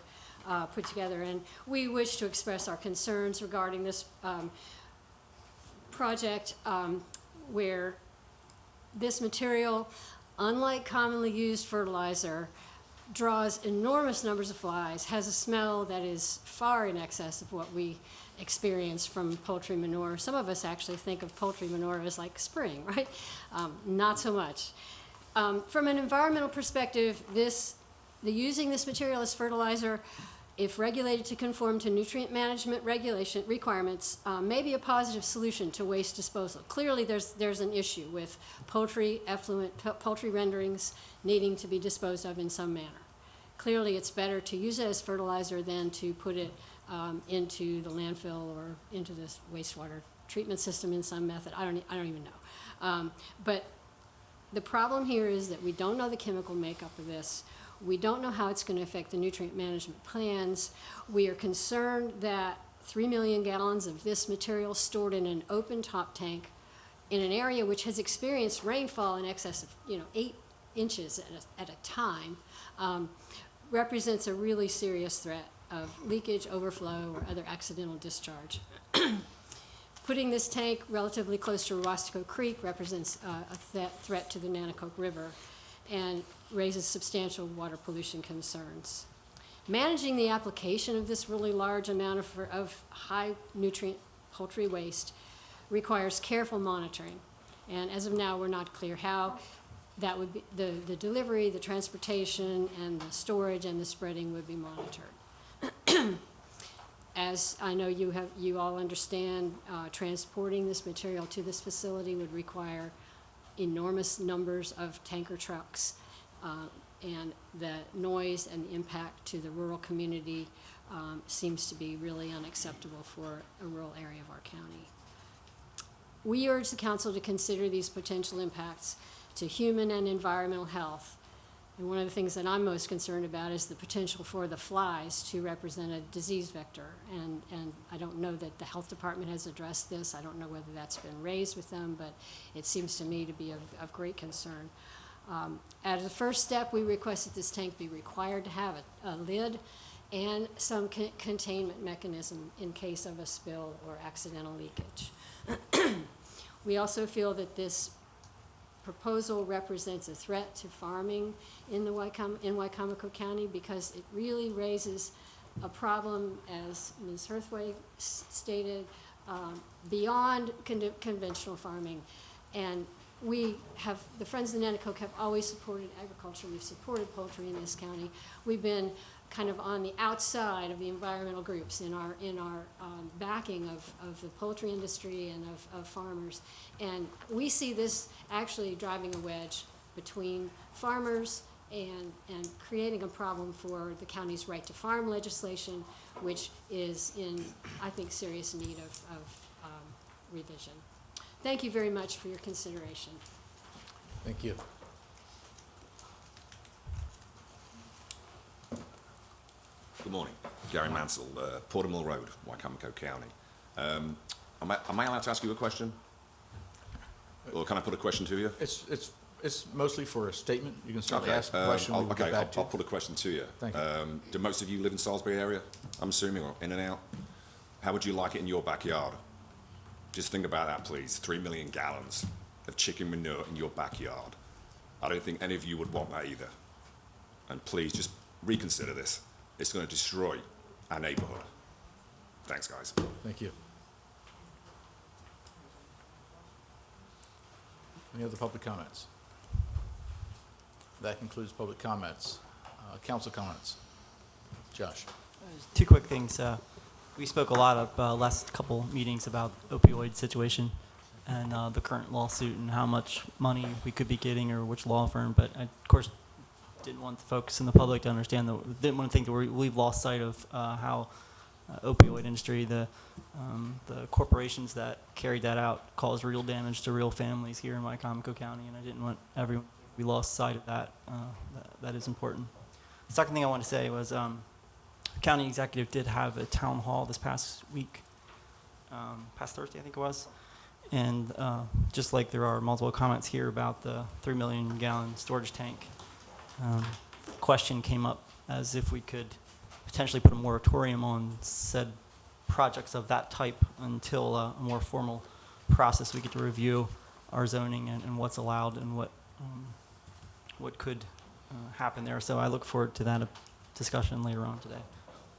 put together, and we wish to express our concerns regarding this project where this material, unlike commonly used fertilizer, draws enormous numbers of flies, has a smell that is far in excess of what we experience from poultry manure. Some of us actually think of poultry manure as like spring, right? Not so much. From an environmental perspective, using this material as fertilizer, if regulated to conform to nutrient management regulation requirements, may be a positive solution to waste disposal. Clearly, there's an issue with poultry effluent, poultry renderings needing to be disposed of in some manner. Clearly, it's better to use it as fertilizer than to put it into the landfill or into this wastewater treatment system in some method. I don't even know. But the problem here is that we don't know the chemical makeup of this. We don't know how it's going to affect the nutrient management plans. We are concerned that 3 million gallons of this material stored in an open top tank in an area which has experienced rainfall in excess of 8 inches at a time represents a really serious threat of leakage, overflow, or other accidental discharge. Putting this tank relatively close to Wastico Creek represents a threat to the Nanticoke River and raises substantial water pollution concerns. Managing the application of this really large amount of high nutrient poultry waste requires careful monitoring. And as of now, we're not clear how that would be, the delivery, the transportation, and the storage and the spreading would be monitored. As I know you all understand, transporting this material to this facility would require enormous numbers of tanker trucks, and the noise and the impact to the rural community seems to be really unacceptable for a rural area of our county. we urge the council to consider these potential impacts to human and environmental health. And one of the things that I'm most concerned about is the potential for the flies to represent a disease vector. And I don't know that the health department has addressed this. I don't know whether that's been raised with them, but it seems to me to be of great concern. As a first step, we request that this tank be required to have a lid and some containment mechanism in case of a spill or accidental leakage. We also feel that this proposal represents a threat to farming in Wicomico County because it really raises a problem, as Ms. Herthway stated, beyond conventional farming. And we have, the Friends of Nanticoke have always supported agriculture. We've supported poultry in this county. We've been kind of on the outside of the environmental groups in our backing of the poultry industry and of farmers. And we see this actually driving a wedge between farmers and creating a problem for the county's right to farm legislation, which is in, I think, serious need of revision. Thank you very much for your consideration.
Thank you.
Good morning. Gary Mansell, Podium Road, Wicomico County. Am I allowed to ask you a question? Or can I put a question to you?
It's mostly for a statement. You can certainly
Okay,
ask a question. We will get back to
I'll
you.
put a question to you.
Thank you.
Do most of you live in Salisbury area, I'm assuming, or in and out? How would you like it in your backyard? Just think about that, please. 3 million gallons of chicken manure in your backyard. I don't think any of you would want that either. And please just reconsider this. It's going to destroy our neighborhood. Thanks, guys.
Thank you. Any other public comments? That concludes public comments. Council comments. Josh.
Two quick things. We spoke a lot of last couple meetings about opioid situation and the current lawsuit and how much money we could be getting or which law firm. But I, of course, didn't want the folks in the public to understand that, didn't want to think that we've lost sight of how opioid industry, the corporations that carried that out caused real damage to real families here in Wicomico County, and I didn't want everyone, we lost sight of that. That is important. The second thing I want to say was the county executive did have a town hall this past week, past Thursday I think it was, and just like there are multiple comments here about the 3 million gallon storage tank, question came up as if we could potentially put a moratorium on said projects of that type until a more formal process. We get to review our zoning and what's allowed and what could happen there. So I look forward to that discussion later on today.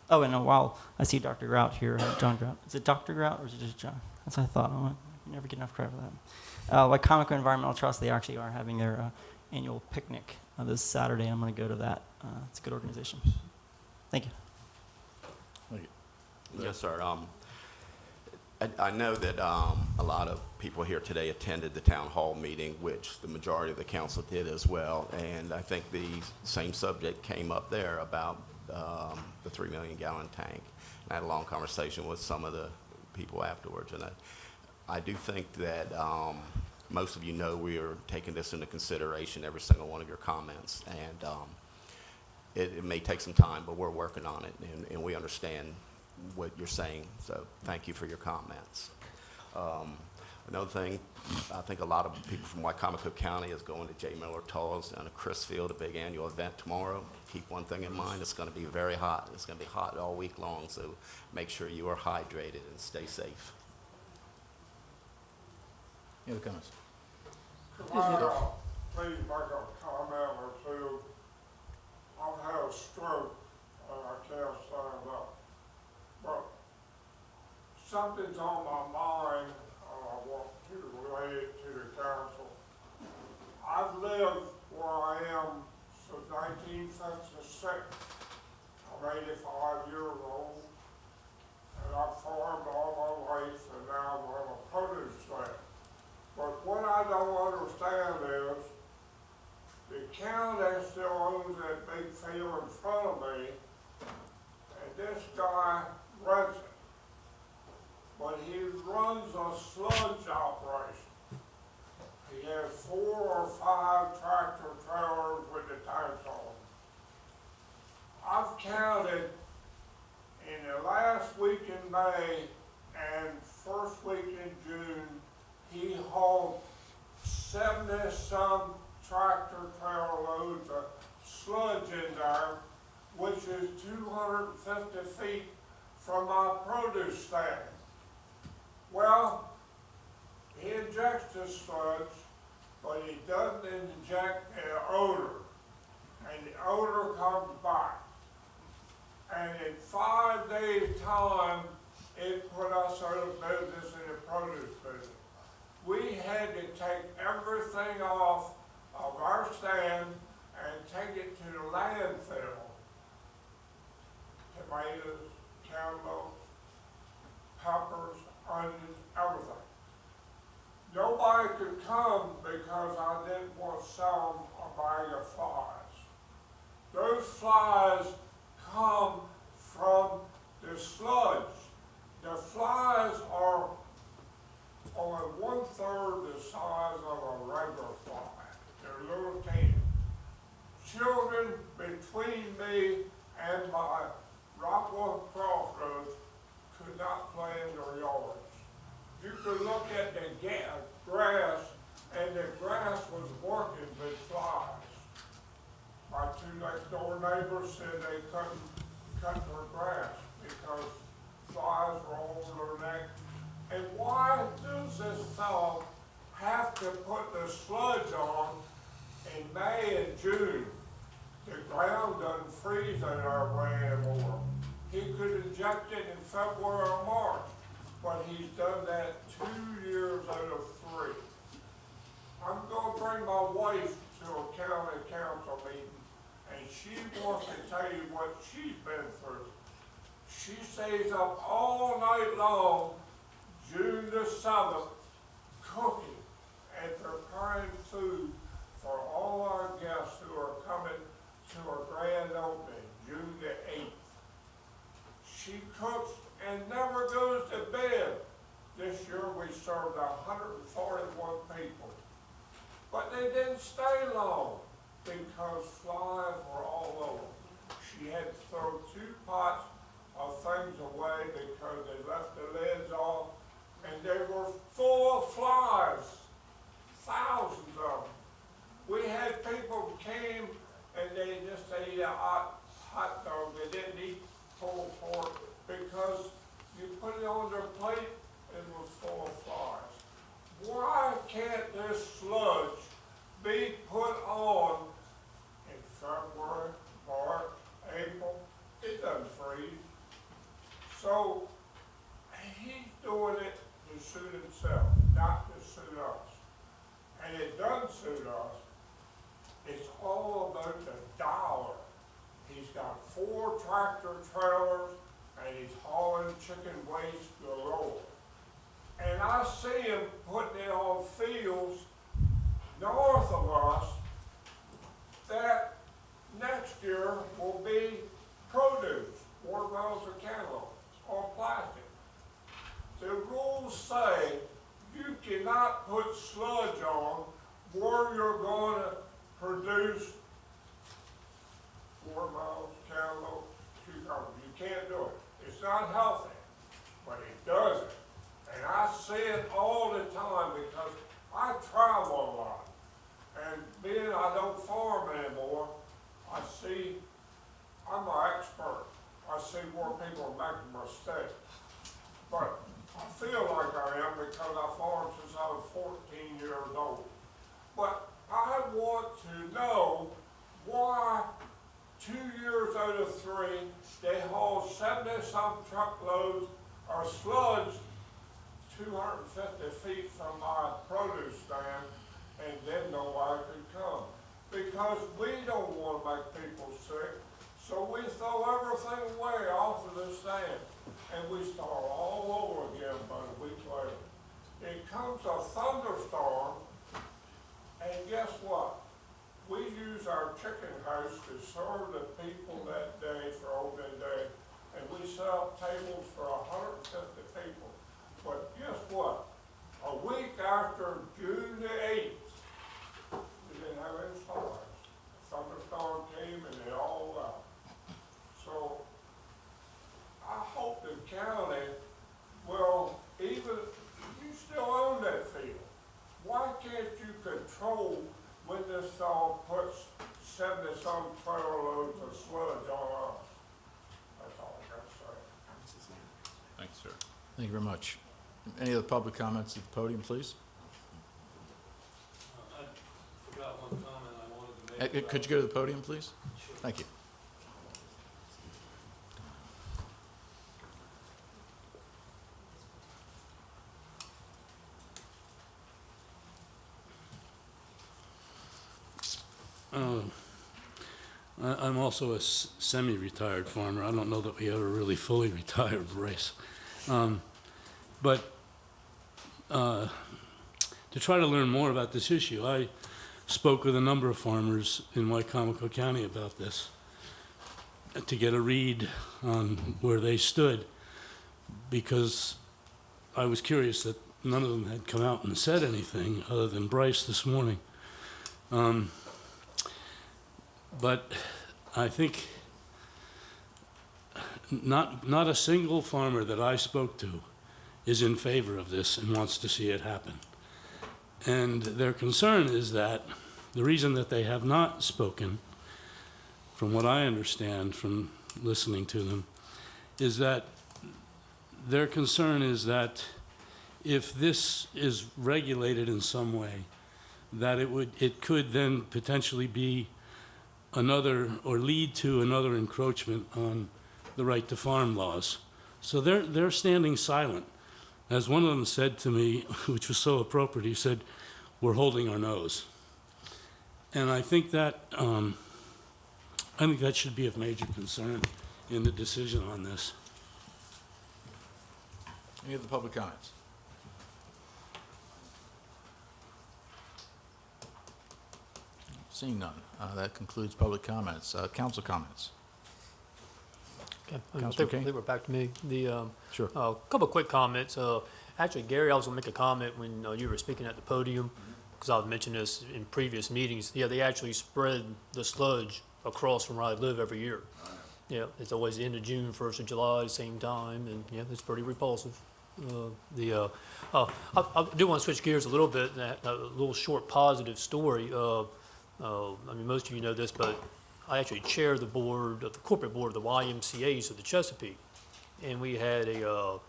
Oh, and while I see Dr. Grout here, John Grout. Is it Dr. Grout or is it just John? That's what I thought. I never get enough credit for that. Wicomico Environmental Trust, they actually are having their annual picnic this Saturday. I'm going to go to that. It's a good organization. Thank you.
Thank you.
Yes, sir. I know that a lot of people here today attended the town hall meeting, which the majority of the council did as well. And I think the same subject came up there about the 3 million gallon tank. And I had a long conversation with some of the people afterwards. And I do think that most of you know we are taking this into consideration, every single one of your comments. And it may take some time, but we're working on it, and we understand what you're saying. So thank you for your comments. Another thing, I think a lot of people from Wicomico County is going to J. Miller Tall's down at Chrisfield, a big annual event tomorrow. Keep one thing in mind, it's going to be very hot. It's going to be hot all week long, so make sure you are hydrated and stay safe.
Any other comments?
Could I please make a comment or two? I've had a stroke and I can't stand up. But something's on my mind and I want to relay it to the council. I've lived where I am since 1956. I'm 85 years old and I've farmed all my life and now I'm on a produce land. But what I don't understand is the county still owns that big field in front of me, and this guy rents it. But he's runs a sludge operation. He has 4 or 5 tractor trailers with the tanks on them. I've counted in the last week in May and first week in June, he hauled 70-some tractor trailer loads of sludge in there, which is 250 feet from my produce stand. Well, he injects the sludge, but he doesn't inject the odor, and the odor comes back. And in 5 days' time, it put us out of business in the produce business. We had to take everything off of our stand and take it to the landfill. Tomatoes, cantaloupes, peppers, onions, everything. Nobody could come because I didn't want to sell them a bag of flies. Those flies come from the sludge. The flies are only 1/3 the size of a regular fly. They're little teeny. Children between me and my Rockwell Crossroads could not play in their yards. You could look at the grass, and the grass was working with flies. My 2 next door neighbors said they couldn't cut their grass because flies were over their neck. And why does this fellow have to put the sludge on in May and June? The ground doesn't freeze in our way anymore. He could inject it in February or March, but he's done that 2 years out of 3. I'm going to bring my wife to a county council meeting, and she wants to tell you what she's been through. She stays up all night long, June the 7th, cooking and preparing food for all our guests who are coming to our grand opening, June the 8th. She cooks and never goes to bed. This year we served 141 people. But they didn't stay long because flies were all over. She had to throw 2 pots of things away because they left the lids off, and they were full of flies, thousands of them. We had people who came and they just ate a hot dog. They didn't eat pulled pork because you put it on their plate and it was full of flies. Why can't this sludge be put on in February, March, April? It doesn't freeze. So he's doing it to suit himself, not to suit us. And it doesn't suit us. It's all about the dollar. He's got 4 tractor trailers and he's hauling chicken waste galore. And I see him putting it on fields north of us that next year will be produce, watermelons or cantaloupes, or plastic. The rules say you cannot put sludge on where you're going to produce watermelons, cantaloupes, cucumbers. You can't do it. It's not healthy, but he does it. And I see it all the time because I travel a lot. And being I don't farm anymore, I see, I'm an expert. I see where people are making mistakes. But I feel like I am because I farmed since I was 14 years old. But I want to know why 2 years out of 3, they haul 70-some truckloads of sludge 250 feet from my produce stand, and then nobody could come. Because we don't want to make people sick, so we throw everything away off of the stand, and we start all over again about a week later. It comes a thunderstorm, and guess what? We use our chicken house to serve the people that day for opening day, and we set up tables for 150 people. But guess
Thank you very much. Any other public comments at the podium, please?
I forgot one comment I wanted to make.
Could you go to the podium, please?
Sure.
Thank you.
I'm also a semi-retired farmer. I don't know that we ever really fully retired, Bryce. But to try to learn more about this issue, I spoke with a number of farmers in Wicomico County about this to get a read on where they stood, because I was curious that none of them had come out and said anything other than Bryce this morning. But I think not a single farmer that I spoke to is in favor of this and wants to see it happen. And their concern is that the reason that they have not spoken, from what I understand from listening to them, is that their concern is that if this is regulated in some way, that it could then potentially be another, or lead to another encroachment on the right to farm laws. So they're standing silent. As one of them said to me, which was so appropriate, he said, "We're holding our nose." And I think that should be of major concern in the decision on this.
Any other public comments? Seeing none, that concludes public comments. Council comments.
Okay,
Councilor
I
King?
think we're back to me.
Sure.
Couple of quick comments. Actually, Gary, I was gonna make a comment when you were speaking at the podium, because I've mentioned this in previous meetings. Yeah, they actually spread the sludge across from where I live every year. Yeah, it's always the end of June, 1st of July, same time, and yeah, it's pretty repulsive. I do want to switch gears a little bit, and a little short positive story. I mean, most of you know this, but I actually chair the board of the corporate board of the YMCA's of the Chesapeake, and we have a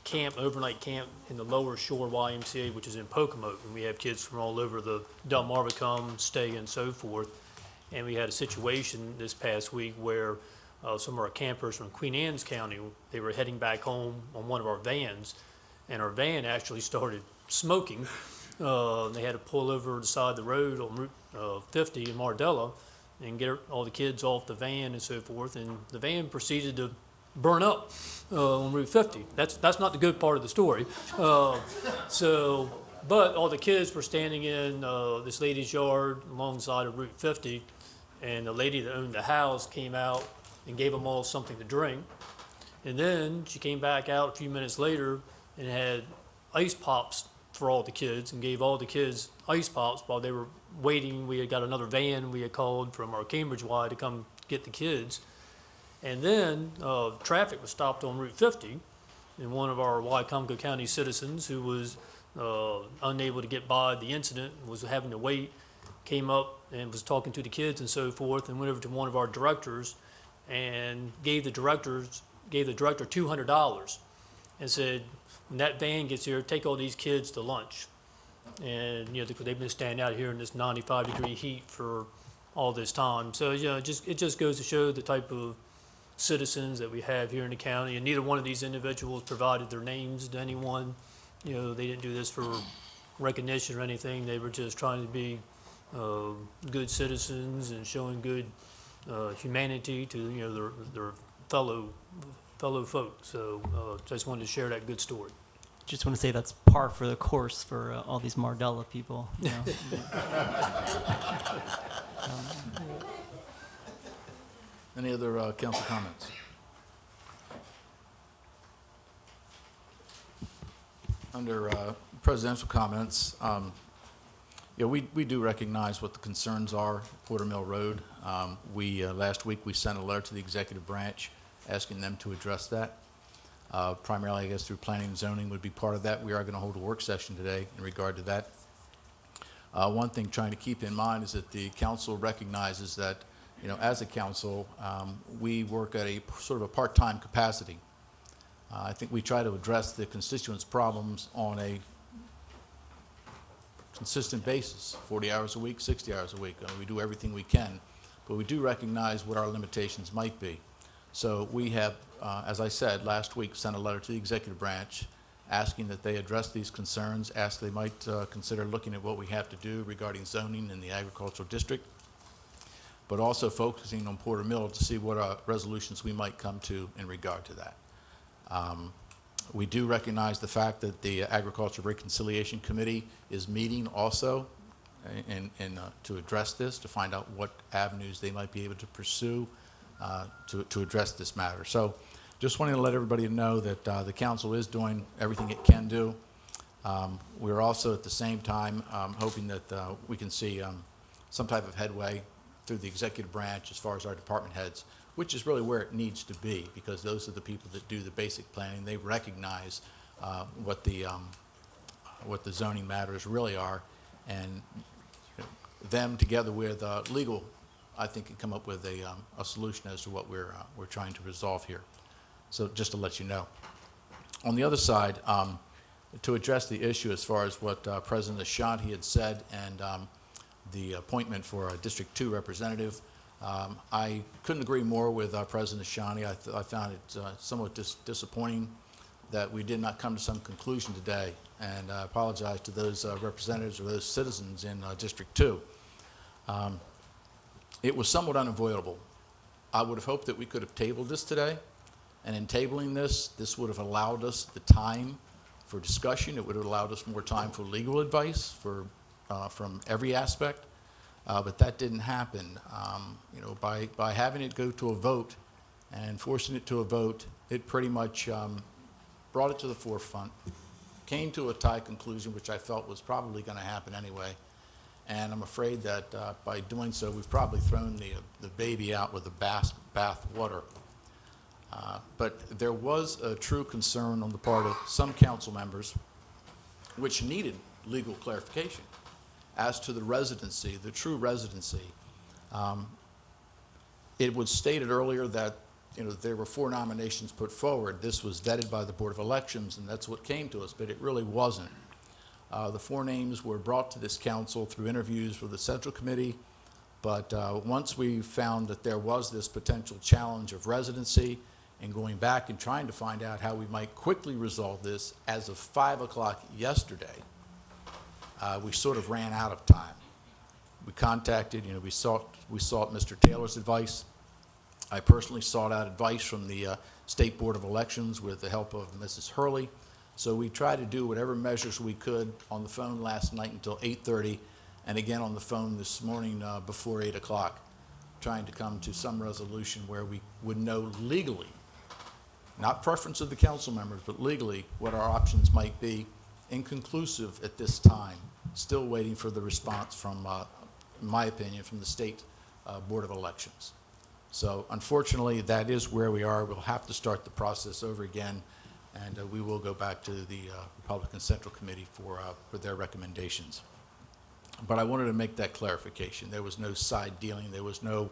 camp, overnight camp in the Lower Shore YMCA, which is in Pocomoke, and we have kids from all over the Delmarva come, stay, and so forth. And we had a situation this past week where some of our campers from Queen Anne's County, they were heading back home on one of our vans, and our van actually started smoking. They had to pull over the side of the road on Route 50 in Mardella and get all the kids off the van and so forth, and the van proceeded to burn up on Route 50. That's not the good part of the story. But all the kids were standing in this lady's yard alongside of Route 50, and the lady that owned the house came out and gave them all something to drink. And then she came back out a few minutes later and had ice pops for all the kids and gave all the kids ice pops while they were waiting. We had got another van we had called from our Cambridge Y to come get the kids. And then traffic was stopped on Route 50, and one of our Wicomico County citizens who was unable to get by the incident, was having to wait, came up and was talking to the kids and so forth, and went over to one of our directors and gave the director $200 and said, when that van gets here, take all these kids to lunch. And they've been standing out here in this 95-degree heat for all this time. So it just goes to show the type of citizens that we have here in the county, and neither one of these individuals provided their names to anyone. They didn't do this for recognition or anything. They were just trying to be good citizens and showing good humanity to their fellow folks. So just wanted to share that good story.
Just want to say that's par for the course for all these Mardella people.
Any other council comments? Under presidential comments, we do recognize what the concerns are at Porter Mill Road. Last week we sent a letter to the executive branch asking them to address that. Primarily, I guess, through planning and zoning would be part of that. We are going to hold a work session today in regard to that. One thing trying to keep in mind is that the council recognizes that, as a council, we work at a sort of a part-time capacity. I think we try to address the constituents' problems on a consistent basis, 40 hours a week, 60 hours a week. We do everything we can, but we do recognize what our limitations might be. So we have, as I said, last week sent a letter to the executive branch asking that they address these concerns, ask they might consider looking at what we have to do regarding zoning in the agricultural district, but also focusing on Porter Mill to see what resolutions we might come to in regard to that. We do recognize the fact that the Agriculture Reconciliation Committee is meeting also to address this, to find out what avenues they might be able to pursue to address this matter. So just wanting to let everybody know that the council is doing everything it can do. We're also at the same time hoping that we can see some type of headway through the executive branch as far as our department heads, which is really where it needs to be, because those are the people that do the basic planning. They recognize what the zoning matters really are, and them together with legal, I think, can come up with a solution as to what we're trying to resolve here. So just to let you know. On the other side, to address the issue as far as what President Ashanti had said and the appointment for a District 2 representative, I couldn't agree more with President Ashanti. I found it somewhat disappointing that we did not come to some conclusion today, and I apologize to those representatives or those citizens in District 2. It was somewhat unavoidable. I would have hoped that we could have tabled this today, and in tabling this would have allowed us the time for discussion. It would have allowed us more time for legal advice from every aspect. But that didn't happen. By having it go to a vote and forcing it to a vote, it pretty much brought it to the forefront, came to a tie conclusion, which I felt was probably going to happen anyway. And I'm afraid that by doing so, we've probably thrown the baby out with the bath water. But there was a true concern on the part of some council members, which needed legal clarification as to the residency, the true residency. It was stated earlier that there were 4 nominations put forward. This was vetted by the Board of Elections, and that's what came to us, but it really wasn't. The 4 names were brought to this council through interviews with the Central Committee, but once we found that there was this potential challenge of residency, and going back and trying to find out how we might quickly resolve this, as of 5 o'clock yesterday, we sort of ran out of time. We contacted, we sought Mr. Taylor's advice. I personally sought out advice from the State Board of Elections with the help of Mrs. Hurley. So we tried to do whatever measures we could on the phone last night until 8:30, and again on the phone this morning before 8 o'clock, trying to come to some resolution where we would know legally, not preference of the council members, but legally what our options might be, inconclusive at this time. Still waiting for the response from, in my opinion, from the State Board of Elections. So unfortunately, that is where we are. We'll have to start the process over again, and we will go back to the Republican Central Committee for their recommendations. But I wanted to make that clarification. There was no side dealing. There was no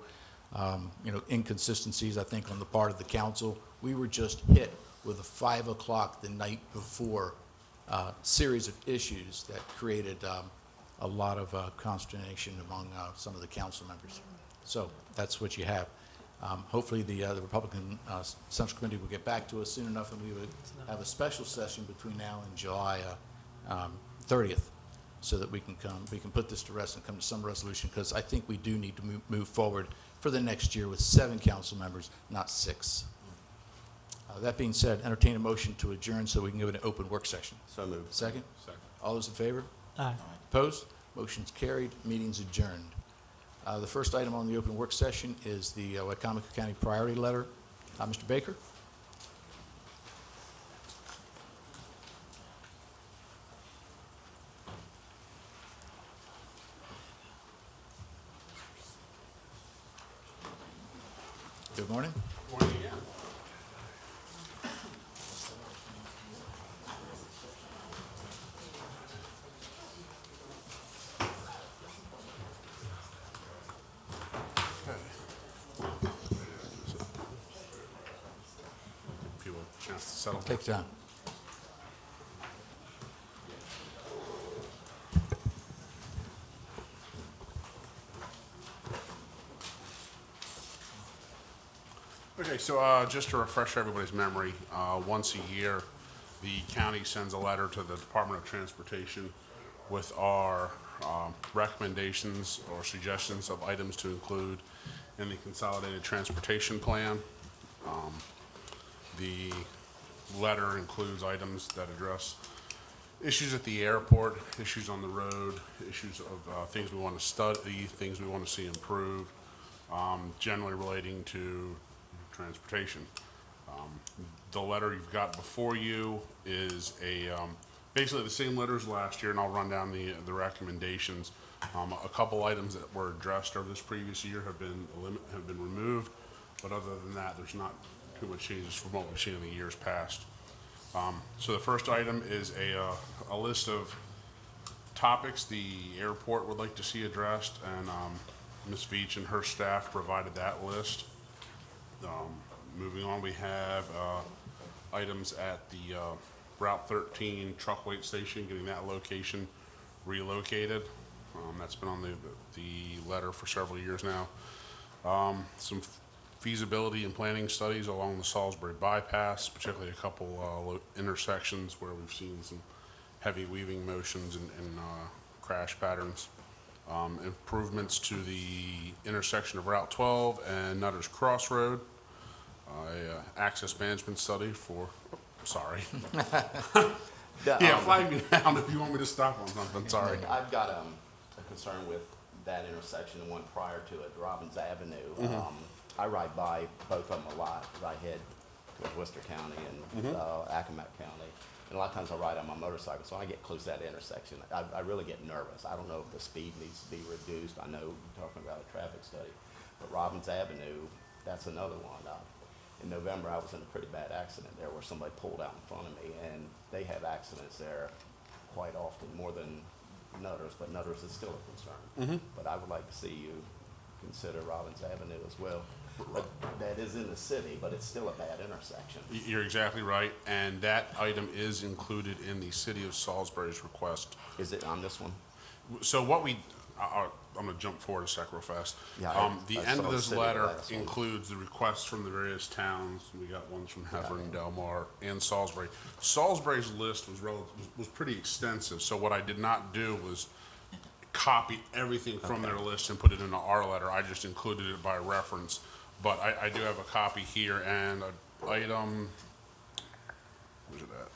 inconsistencies, I think, on the part of the council. We were just hit with a 5 o'clock the night before series of issues that created a lot of consternation among some of the council members. So that's what you have. Hopefully the Republican Central Committee will get back to us soon enough, and we would have a special session between now and July 30th, so that we can put this to rest and come to some resolution, because I think we do need to move forward for the next year with 7 council members, not 6. That being said, entertain a motion to adjourn so we can go into open work session.
So moved.
Second? Second. All those in favor?
Aye.
Opposed? Motion's carried. Meeting's adjourned. The first item on the open work session is the Wicomico County Priority Letter. Mr. Baker? Good morning.
Good morning again. If you will, John.
settle. Take time.
Okay, so just to refresh everybody's memory, once a year, the county sends a letter to the Department of Transportation with our recommendations or suggestions of items to include in the Consolidated Transportation Plan. The letter includes items that address issues at the airport, issues on the road, issues of things we want to study, things we want to see improved, generally relating to transportation. The letter you've got before you is basically the same letter as last year, and I'll run down the recommendations. A couple items that were addressed over this previous year have been removed, but other than that, there's not too much changes from what we've seen in the years past. So the first item is a list of topics the airport would like to see addressed, and Ms. Veach and her staff provided that list. Moving on, we have items at the Route 13 truck weight station, getting that location relocated. That's been on the letter for several years now. Some feasibility and planning studies along the Salisbury bypass, particularly a couple intersections where we've seen some heavy weaving motions and crash patterns. Improvements to the intersection of Route 12 and Nutter's Crossroad. Access management study for, sorry. Yeah, flag me down if you want me to stop on something, sorry.
I've got a concern with that intersection and one prior to it, Robbins Avenue. I ride by both of them a lot because I head towards Worcester County and Accomack County. And a lot of times I ride on my motorcycle, so when I get close to that intersection, I really get nervous. I don't know if the speed needs to be reduced. I know you're talking about a traffic study, but Robbins Avenue, that's another one. In November, I was in a pretty bad accident there where somebody pulled out in front of me, and they have accidents there quite often, more than Nutters, but Nutters is still a concern. But I would like to see you consider Robbins Avenue as well. But that is in the city, but it's still a bad intersection.
You're exactly right, and that item is included in the City of Salisbury's request.
Is it on this one?
So what I'm going to jump forward a sec real fast.
Yeah,
the end of this letter includes the requests from the various towns. We got ones from Hebron, Del Mar, and Salisbury. Salisbury's list was pretty extensive, so what I did not do was copy everything from their list and put it into our letter. I just included it by reference. But I do have a copy here, and an item, where's it at?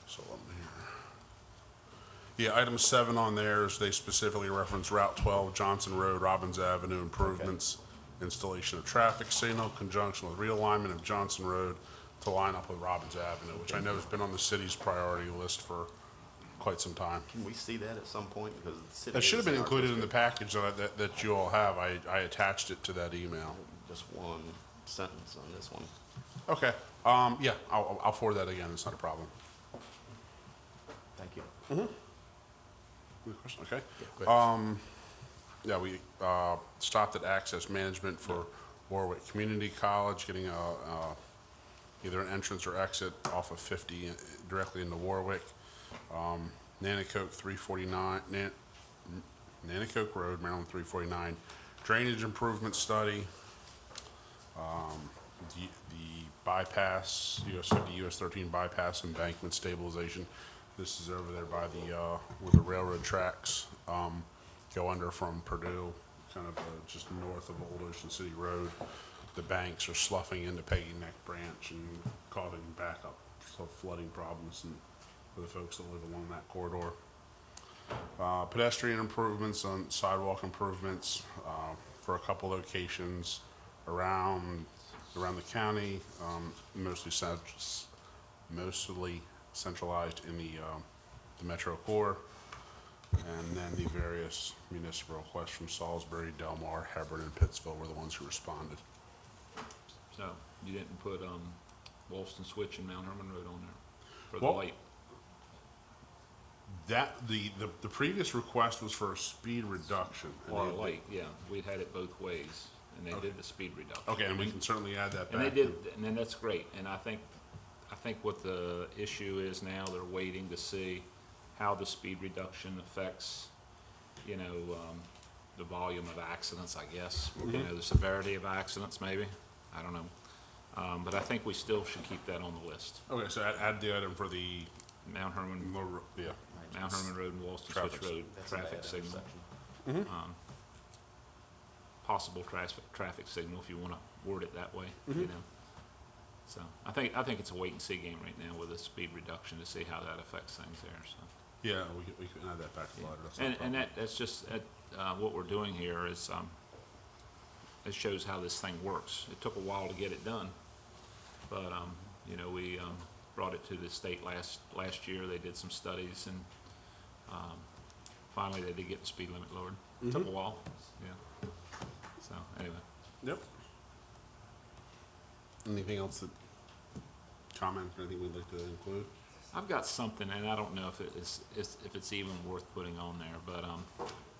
So I'm here. Yeah, item 7 on there is they specifically reference Route 12, Johnson Road, Robbins Avenue improvements, installation of traffic signal, conjunction with realignment of Johnson Road to line up with Robbins Avenue, which I know has been on the city's priority list for quite some time.
Can we see that at some point? Because the city
that should have been included in the package that you all have. I attached it to that email.
Just one sentence on this one.
Okay. Yeah, I'll forward that again. It's not a problem.
Thank you.
Good question. Okay. Yeah, we stopped at access management for Warwick Community College, getting either an entrance or exit off of 50 directly into Warwick. Nanacoke 349, Nanacoke Road, Maryland 349, drainage improvement study, the bypass, US 50, US 13 bypass embankment stabilization. This is over there by where the railroad tracks go under from Purdue, kind of just north of Old Ocean City Road. The banks are sloughing into Peggy Neck Branch and causing backup, so flooding problems for the folks that live along that corridor. Pedestrian improvements on sidewalk improvements for a couple locations around the county, mostly centralized in the metro core, and then the various municipal requests from Salisbury, Del Mar, Hebron, and Pittsville were the ones who responded.
So you didn't put Wolston Switch and Mount Herman Road on there for the
Well,
light?
That the previous request was for a speed reduction.
Or a light, yeah. We'd had it both ways. and they did the speed reduction.
Okay, and we can certainly add that back.
And they did, and then that's great, and I think what the issue is now, they're waiting to see how the speed reduction affects, you know, the volume of accidents, I guess, you know, the severity of accidents, maybe, I don't know. But I think we still should keep that on the list.
Okay, so add the item for the
Mount Herman,
yeah.
Mount Herman Road and Walston
Traffic.
Switch Road, traffic signal. Possible traffic signal, if you wanna word it that way, you know. So, I think it's a wait and see game right now with the speed reduction to see how that affects things there, so.
Yeah, we can add that back to the letter. That's not a
And
problem.
that's just, what we're doing here is, it shows how this thing works. It took a while to get it done, but, you know, we, brought it to the state last year. They did some studies and, finally they did get the speed limit lowered. Took a while, yeah. So, anyway.
Yep. Anything else that, comment or anything we'd like to include?
I've got something, and I don't know if if it's even worth putting on there, but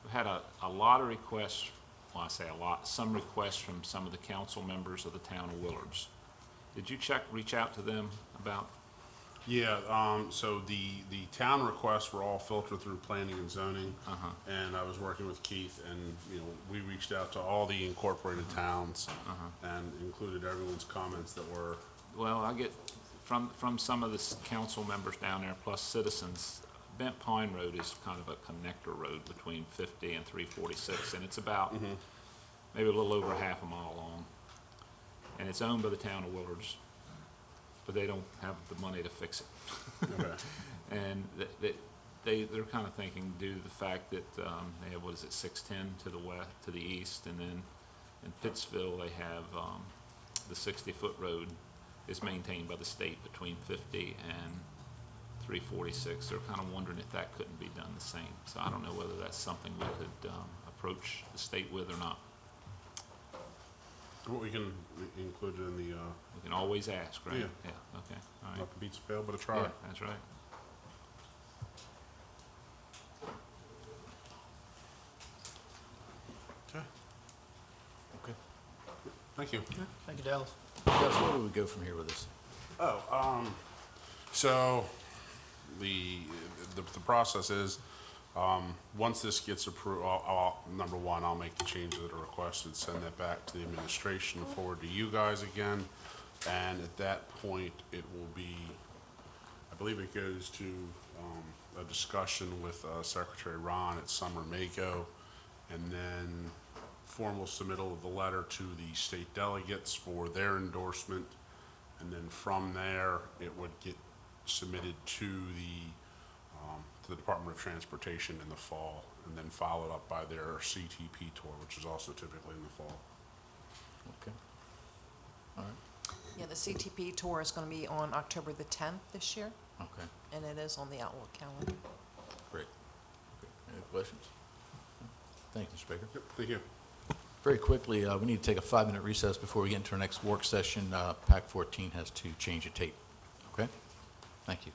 we've had a lot of requests, well, I say a lot, some requests from some of the council members of the town of Willards. Did you reach out to them about?
Yeah, so the town requests were all filtered through planning and zoning. And I was working with Keith, and, you know, we reached out to all the incorporated towns and included everyone's comments that were.
Well, I get from some of the council members down there, plus citizens, Bent Pine Road is kind of a connector road between 50 and 346, and it's about maybe a little over half a mile long. And it's owned by the town of Willards, but they don't have the money to fix it.
Okay.
And they're kind of thinking, due to the fact that they have, what is it, 610 to the west, to the east, and then in Pittsville they have the 60-foot road is maintained by the state between 50 and 346. They're kind of wondering if that couldn't be done the same. So I don't know whether that's something we could approach the state with or not.
Well, we can include it in the,
We can always ask, right?
Yeah.
Yeah, okay, all right.
nothing beats a fail but a try.
Yeah, that's right.
Okay. Okay. Thank you.
Thank you, Dallas. Dallas, where do we go from here with this?
So the process is, once this gets approved, number one, I'll make the changes that are requested, send that back to the administration, forward to you guys again. And at that point, it will be, I believe it goes to a discussion with Secretary Ron at Summer Mako, and then formal submittal of the letter to the state delegates for their endorsement. And then from there, it would get submitted to the Department of Transportation in the fall, and then followed up by their CTP tour, which is also typically in the fall.
Okay. All right.
Yeah, the CTP tour is going to be on October the 10th this year,
Okay,
and it is on the Outlook calendar.
great. Okay. Any questions? Thank you, Mr. Baker.
Yep, thank you.
Very quickly, we need to take a 5-minute recess before we get into our next work session. PAC 14 has to change a tape. Okay? Thank you.